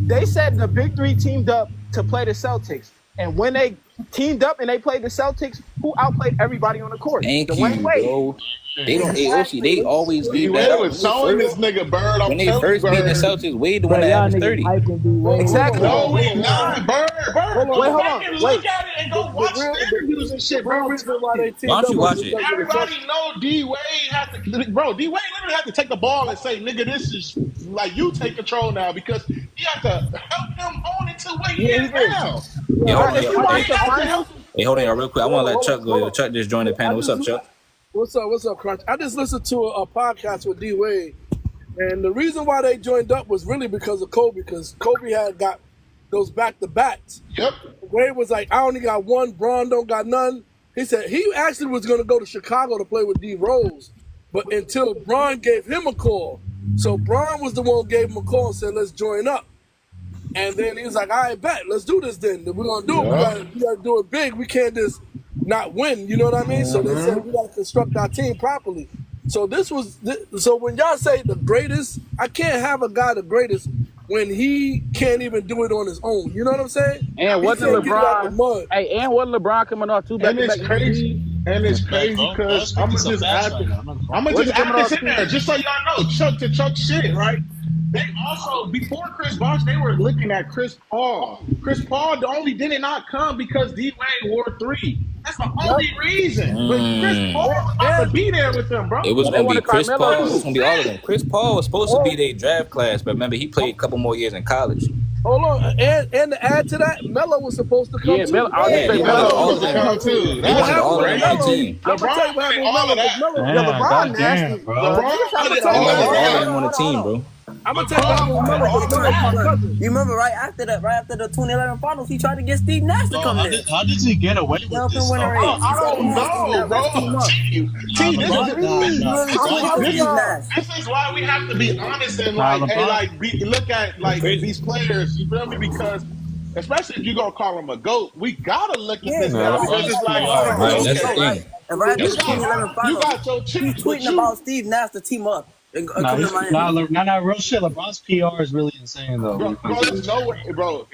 They said the big three teamed up to play the Celtics, and when they teamed up and they played the Celtics, who outplayed everybody on the court? Thank you, bro. They don't. They always leave that out. Was showing this nigga Bird. When they first beat the Celtics, Wade the one that averaged 30. Exactly. No, we not. Bird. Wait, hold on. Look at it and go watch the interviews and shit, bro. Why don't you watch it? Everybody know D Wade had to. Bro, D Wade literally had to take the ball and say, "Nigga, this is like you take control now," because he had to help him own it to what he is now. Hey, hold on, y'all, real quick. I want to let Chuck go. Chuck just joined the panel. What's up, Chuck? What's up, Crunch? I just listened to a podcast with D Wade, and the reason why they joined up was really because of Kobe, because Kobe had got those back-to-backs. Yep. Wade was like, I only got one, Bron don't got none. He said he actually was going to go to Chicago to play with D Rose, but until Bron gave him a call. So Bron was the one who gave him a call and said, let's join up. And then he was like, all right, bet, let's do this then. We're going to do it. We got to do it big. We can't just not win, you know what I mean? So they said we got to construct our team properly. So so when y'all say the greatest, I can't have a guy the greatest when he can't even do it on his own. You know what I'm saying? And wasn't LeBron? Hey, and wasn't LeBron coming off two back-to-back? And it's crazy because I'm gonna just add this in there, just so y'all know, Chuck shit, right? They also, before Chris Bosh, they were looking at Chris Paul. Chris Paul did not come because D-Wade wore 3. That's the only reason. But Chris Paul was about to be there with them, bro. It was going to be Chris Paul. It was going to be all of them. Chris Paul was supposed to be their draft class, but remember, he played a couple more years in college. Hold on, and to add to that, Melo was supposed to come Yeah, too. Melo. I was Yeah, gonna say yeah, Melo Melo. was supposed to come too. They wanted all of with them on the Melo. team. I'm gonna tell you what happened with all Melo. of that. Melo, Yeah, LeBron goddamn, nasty. bro. LeBron I'm did gonna tell They you all what wanted of all of that. them on the team, bro. I'm gonna tell you what happened with Melo. Because Melo's my cousin. You remember right after the 2011 finals, he tried to get Steve Nash to Bro, come how there. did he get away with Help him this win a though? race. I He said, don't "Come on, Steve know, Nash, let's team bro. up." T, this LeBron, He nah. really tweeted How with you Steve know? Nash. This is why we have to be honest and Nah, like, hey, LeBron. like, look at like these players. You feel me? Because especially if you gonna call him a GOAT, we gotta look at Yeah, this you guy gotta because LeBron's it's like, PR, hold on, Right, bro. that's the okay, thing. And right after you the got 2011 you finals, got your he's chips, but tweeting about Steve Nash to team up and Nah, come to Miami. nah, real shit. LeBron's PR is really insane though. bro, there's no way, bro,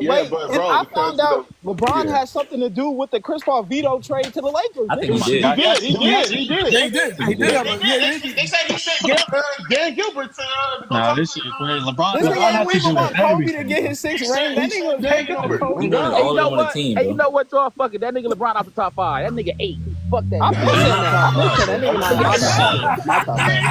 yeah, Wait, but and bro, I because found out LeBron yeah. had something to do with the Chris Paul veto trade to the Lakers. I think he Nigga. did. He did. Yeah, he did. He did. They said he sent Dan Gilbert to go Nah, talk this to shit crazy. LeBron This nigga had ain't to waiting do on with Kobe to everything. get his sixth ring. That nigga was Dan taking Gilbert. Kobe. He wanted Hey, all you of know them on the what? team, Hey, you bro. know what, y'all? Fuck it. That nigga LeBron out the top 5. That nigga 8. Fuck that. I've nigga. been saying that. I've been saying that nigga not my top five. My top five.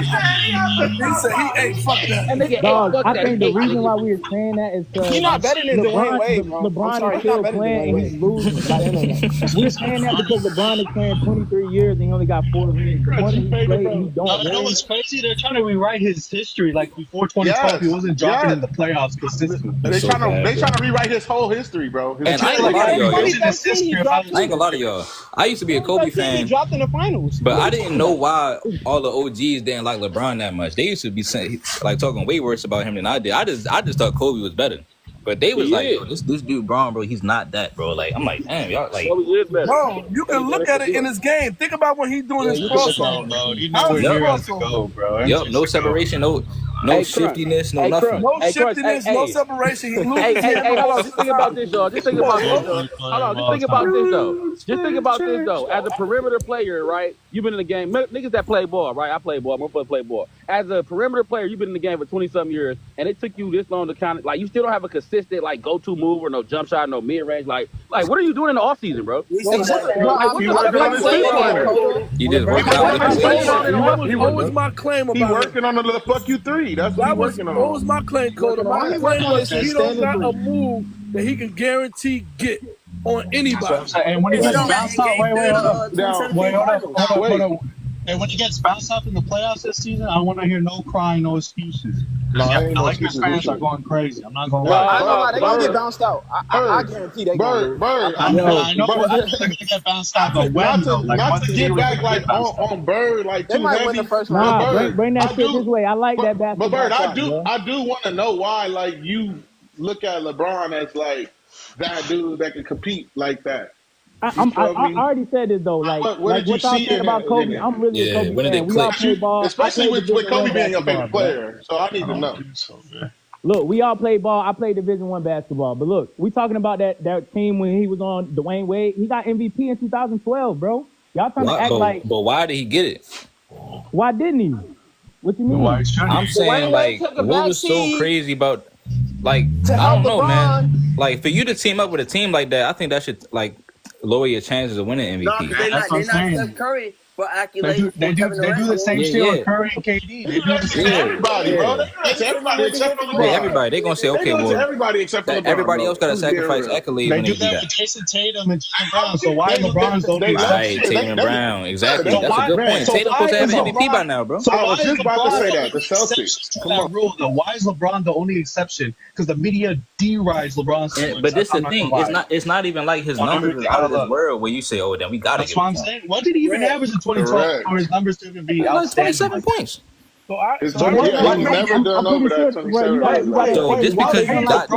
He said he ain't fuck that. That nigga 8. Dog, Fuck I that. think the He 8. reason why we were saying that is He not because better than Dwyane Wade, bro. I'm LeBron sorry, is he not still better than playing Dwyane and Wade. he's losing. Like, we're saying that because LeBron is playing 23 years and he only got 4 rings. The more that he plays and he No, don't you know win. what's crazy? They're trying to rewrite his history. Like before 2012, he wasn't dropping in the playoffs consistently. They So trying to bad, bro. rewrite his whole history, bro. And I ain't gonna lie to y'all, yo. 2013, he dropped I ain't gonna lie to y'all. I used to be a Kobe 2013, he fan, dropped in the finals. but I didn't know why all the OGs didn't like LeBron that much. They used to be saying, like talking way worse about him than I did. I just thought Kobe was better. But they was like, yo, this dude Braun, bro, he's not that, bro. Like, I'm like, damn, y'all like Kobe is better. Bro, you can look at it in his game. Think about when he doing his crossover. Bro, he How's nowhere his near us to crossover? go, bro. Yup, no separation, no Hey, shiftiness, no Hey, nothing. No Hey, Crunch, shiftiness, hey, no hey. separation. He loses. Hey, hold on. Just think about this, y'all. Just think about this, though. Hold on. Just think about this, though. Just think about this, though. As a perimeter player, right? You've been in the game. Niggas that play ball, right? I play ball. My brother play ball. As a perimeter player, you've been in the game for 20-something years, and it took you this long to kind of, like, you still don't have a consistent, like, go-to move or no jump shot, no mid-range. Like, what are you doing in the offseason, bro? You just working out with the What was my claim about He it? working on the fuck you 3. That's what he working What on. was my claim, Coda? My claim was he don't got a move that he can guarantee get on anybody. And when he gets bounced out, wait, hold up. Wait. And when he gets bounced out in the playoffs this season, I want to hear no crying, no excuses. No, Yeah, ain't the no Lakers excuses fans this are year. going crazy. I'm not gonna I lie. ain't gonna lie, they gonna get bounced out. I guarantee they gonna lose. Bird. I know they're gonna get bounced out, but when though? Like, Not once to a year, get we're back gonna like get bounced out. on Bird like They too might heavy. win the first round. Nah, Bird, bring that I shit do- this way. I like that basketball. But Bird, I shot, bro. do want to know why like you look at LeBron as like that dude that can compete like that. I already said this though. Like, What like did you what y'all see said in about it? Kobe, I'm really a Kobe fan. We all play ball. Especially with Division Kobe I being your basketball, favorite bro. player. So I need to know. Look, we all play ball. I played Division I basketball. But look, we talking about that team when he was on Dwyane Wade. He got MVP in 2012, bro. Y'all trying to act like, but why did he get it? why didn't he? What you mean? I'm saying, like, what was so crazy about, like, I don't know, man. Like, for you to team up with a team like that, I think that should, like, lower your chances of winning MVP. No, they're not Steph Curry for accolades. They do the same shit with Curry and KD. They do the same Everybody, bro. That's everybody except for LeBron. Everybody, they gonna say, okay, well, everybody except for LeBron. Everybody bro. else got to sacrifice accolades when they do that that. with Jason Tatum and Jaylen Brown. So why LeBron's don't do Right, Tatum Brown, exactly. That's a good point. Tatum supposed to have an MVP by now, bro. So I was just about to say that. The Celtics. Come on, rule though. Why is LeBron the only exception? Because the media derides LeBron's. But this is the thing. It's not even like his numbers is out of this world where you say, oh, then we gotta. That's what I'm saying. What did he even average in 2012 for his numbers to even be outstanding? 27 points. So he's never done over that 27. So just because you got,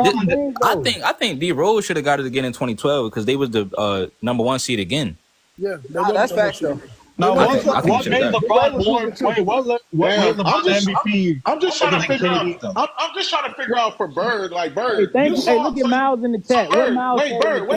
I think D Rose should have got it again in 2012 because they was the number 1 seed again. Yeah, that's facts though. No, I think what made LeBron more? Wait, what made LeBron MVP? I'm just trying to figure out. I'm just trying to figure out for Bird, like Bird. Hey, look at Miles in the chat. What Miles Wait, Bird.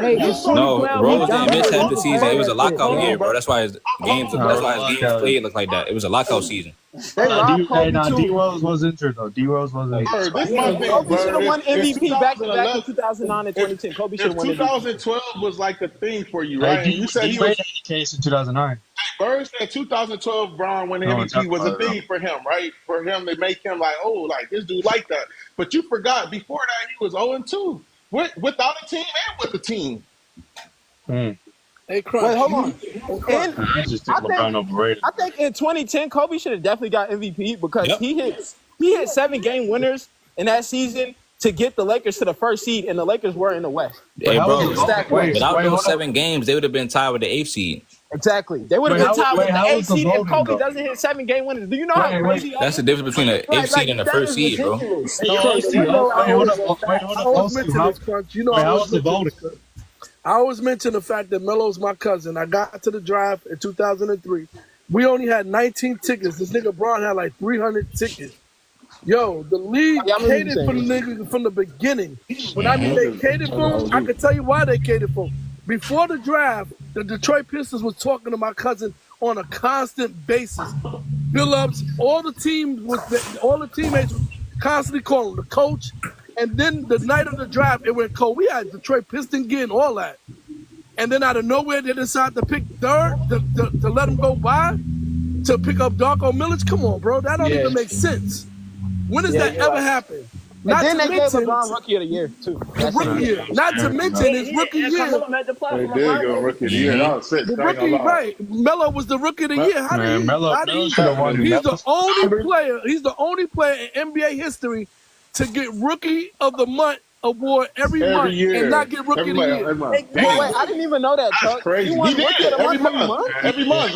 Hey, No, Rose didn't miss half the season. It was a lockout year, bro. That's why his games played look like that. It was a lockout season. D Rose was injured though. D Rose was injured. Kobe should have won MVP back to back in 2009 and 2010. Kobe should have won MVP. 2012 was like the thing for you, right? You said he was the case in 2009. First, that 2012 Bron when MVP was a thing for him, right? For him to make him like, oh, like this dude like that. But you forgot before that he was 0-2 without a team and with a team. Hey, Crunch. Wait, hold on. I just think LeBron overrated. I think in 2010, Kobe should have definitely got MVP because he hit 7-game winners in that season to get the Lakers to the first seed, and the Lakers were in the West. Hey, bro, without those 7 games, they would have been tied with the 8th seed. Exactly. They would have been tied with the 8th seed if Kobe doesn't hit 7-game winners. Do you know how crazy that's the difference between the 8th seed and the first seed, bro. I always mention the fact that Melo's my cousin. I got to the draft in 2003. We only had 19 tickets. This nigga Bron had like 300 tickets. Yo, the league catered for the nigga from the beginning. When I mean they catered for him, I can tell you why they catered for him. Before the draft, the Detroit Pistons was talking to my cousin on a constant basis. Billups, all the teammates was constantly calling the coach. And then the night of the draft, it went cold. We had Detroit Pistons getting all that. And then out of nowhere, they decided to pick third to let him go by to pick up Darko Milicic. Come on, bro. That don't even make sense. When does that ever happen? And then they gave LeBron Rookie of the Year, too. Rookie year. Not to mention his rookie year. They did go Rookie of the Year. The rookie, right. Melo was the Rookie of the Year. He's the only player in NBA history to get Rookie of the Month award every month year. and not get Rookie of the Year. Wait, I didn't even know that, Chuck. That's crazy. He did every month. Every month.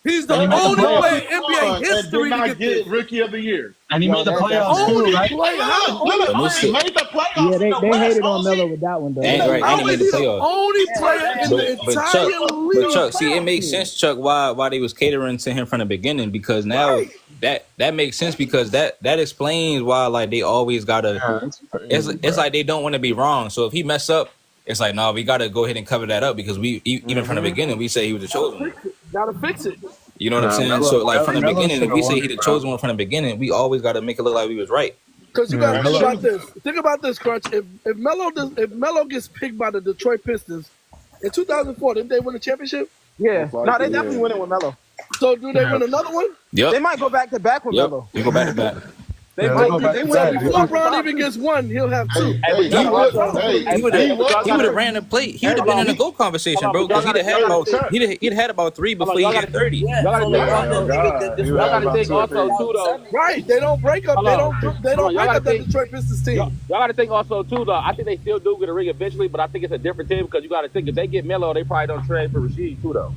He's the only player in NBA history to get Rookie of the Year. And he made the playoffs too, right? Made the playoffs. Yeah, they hated on Melo with that one, though. And he made the playoffs. Only player in the entire league. But Chuck, see, it makes sense, Chuck, why they was catering to him from the beginning, because now that makes sense, because that explains why like they always gotta. It's like they don't want to be wrong. So if he mess up, it's like, no, we gotta go ahead and cover that up, because we even from the beginning we say he was the chosen one. Gotta fix it. You know what I'm saying? So like from the beginning, if we say he the chosen one from the beginning, we always gotta make it look like we was right. Because you gotta think about this. Think about this, Crunch. If Melo gets picked by the Detroit Pistons in 2004, didn't they win the championship? Yeah. No, they definitely win it with Melo. So do they win another one? Yep. They might go back to back with Melo. They go back to back. They win before Bron even gets one. He'll have 2. He would have ran the plate. He would have been in the GOAT conversation, bro. Because he'd had about 3 before he had 30. Y'all gotta think also too, though. Right? They don't break up. They don't break up the Detroit Pistons team. Y'all gotta think also too, though. I think they still do get a ring eventually, but I think it's a different team, because you gotta think if they get Melo, they probably don't trade for Rasheed too, though.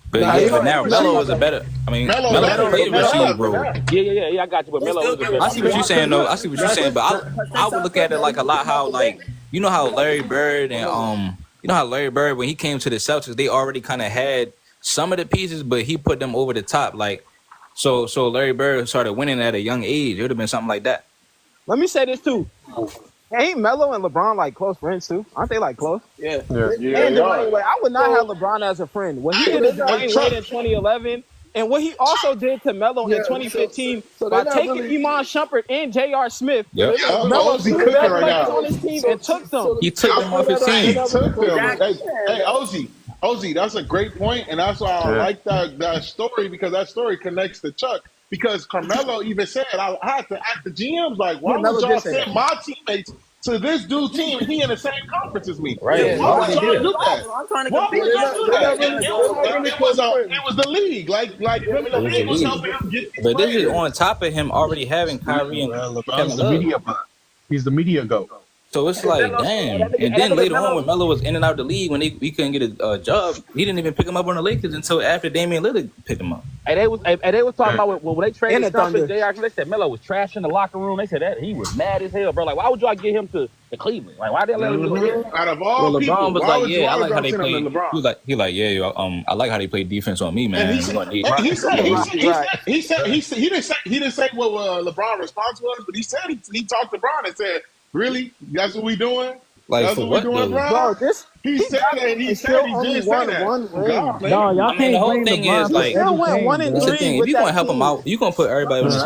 But now Melo was a better. I mean, Melo played Rasheed, bro. Yeah, I got you. But Melo was a better. I see what you're saying, though. I see what you're saying, but I would look at it like a lot how, like, you know how Larry Bird and when he came to the Celtics, they already kind of had some of the pieces, but he put them over the top. Like, so Larry Bird started winning at a young age. It would have been something like that. Let me say this too. Ain't Melo and LeBron like close friends too? Aren't they like close? Yeah. And Dwyane Wade, I would not have LeBron as a friend. When he did Dwyane Wade in 2011, and what he also did to Melo in 2015 by taking Iman Shumpert and J.R. Smith, Melo threw the best players on his team and took them. He took them off his team. Hey, Ozzy, that's a great point, and that's why I like that story, because that story connects to Chuck. Because Carmelo even said, I had to ask the GMs, like, why would y'all send my teammates to this dude's team and he in the same conference as me? Right. Why would y'all do that? Why would y'all do that? It was the league. Like the league was helping him get these But this is players. on top of him already having Kyrie and LeBron's the media guy. He's the media goat. So it's like, damn. And then later on, when Melo was in and out of the league, when he couldn't get a job, he didn't even pick him up on the Lakers until after Damian Lillard picked him up. And they was talking about when they traded Steph and J.R. They said Melo was trash in the locker room. They said that he was mad as hell, bro. Like, why would y'all get him to Cleveland? Like, why did they let him do it? Out of all people, LeBron was why like, yeah, I like how they play. play. He like, yeah, I like how they play defense on me, man. He didn't say what LeBron's response was, but he said he talked to Bron and said, "Really? That's what we doing? Like, that's for what we doing, Bron?" Bro, He said that. He said he just said that. No, y'all can't the whole blame thing LeBron is for like, everything, that's the bro. thing. If you gonna help him out, you gonna put everybody on the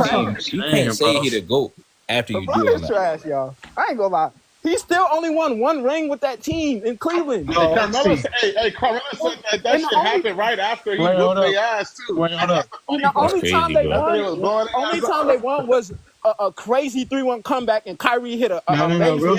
team. You can't say he the GOAT after you do LeBron all is that. trash, y'all. I ain't gonna lie. He still only won one ring with that team in Cleveland. Carmelo Carmelo said that shit happened right after he whooped their ass too. Wait, hold up. The only time they won, only time they won was a crazy 3-1 comeback, and Kyrie hit a No. The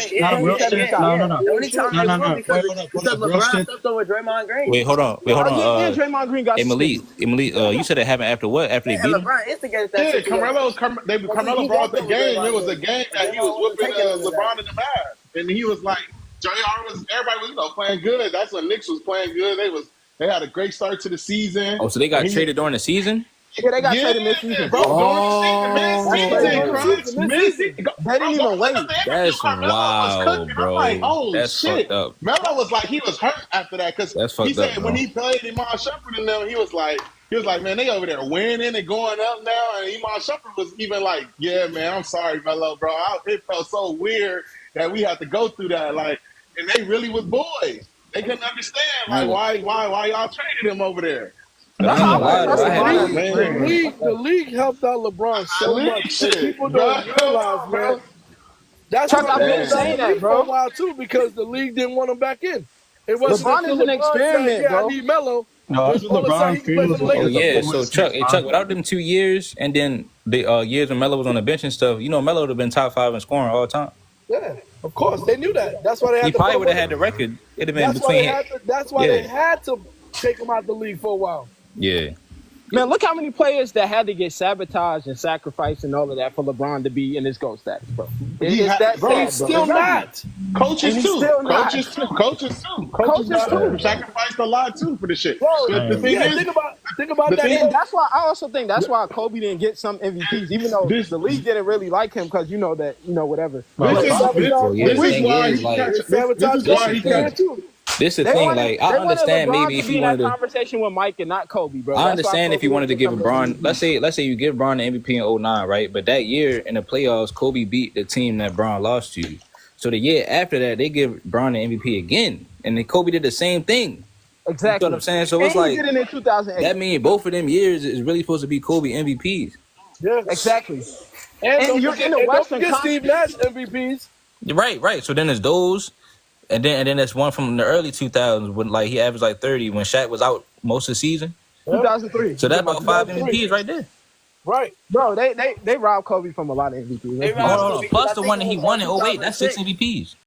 only time they won because LeBron stepped over Draymond Green. Wait, hold on. And Draymond Green got Malik, you said it happened after what? After they beat him? LeBron instigated that. Yeah, Carmelo brought the game. It was a game that he was whooping LeBron in the ass, and he was like, everybody was playing good. That's when Knicks was playing good. They had a great start to the season. Oh, so they got traded during the season? Yeah, they got traded mid-season. Bro, mid-season. They didn't even wait. That's wild, bro. Like, oh, that's shit. fucked up. Melo was like, he was hurt after that because he said when he played Iman Shumpert and them, he was like, man, they over there winning and going up now. And Iman Shumpert was even like, yeah, man, I'm sorry, Melo, bro. It felt so weird that we had to go through that. Like, and they really was boys. They couldn't understand why y'all traded him over there. The league helped out LeBron so much. People don't realize, man. That's why I've been saying that, bro. For a while too, because the league didn't want him back in. It wasn't LeBron is an experiment, bro. I need Melo. No, that's what LeBron feels. Oh yeah, so Chuck, without them 2 years and then the years when Melo was on the bench and stuff, Melo would have been top 5 in scoring all the time. Yeah, of course they knew that. That's why they had. He probably would have had the record. It'd have been between. That's why they had to take him out the league for a while. Yeah. Man, look how many players that had to get sabotaged and sacrificed and all of that for LeBron to be in his GOAT status, bro. He's still not. Coaches too. Sacrificed a lot too for the shit. Bro, think about that. And that's why I also think that's why Kobe didn't get some MVPs, even though the league didn't really like him because whatever. This is the thing, like I understand maybe if you wanted to conversation with Mike and not Kobe, bro. I understand if you wanted to give LeBron, let's say you give LeBron the MVP in 2009, right? But that year in the playoffs, Kobe beat the team that LeBron lost to. So the year after that, they give LeBron the MVP again, and then Kobe did the same thing. Exactly. You know what I'm saying? So it's like he did it in 2008. That means both of them years is really supposed to be Kobe MVPs. Yeah, exactly. And you're in the Western Conference. Steve Nash MVPs. Right. So then there's those. And then there's one from the early 2000s when he averaged 30 when Shaq was out most of the season. 2003. So that's about 5 MVPs right there. Right. Bro, they robbed Kobe from a lot of MVPs. Plus the one that he won in 08, that's 6 MVPs.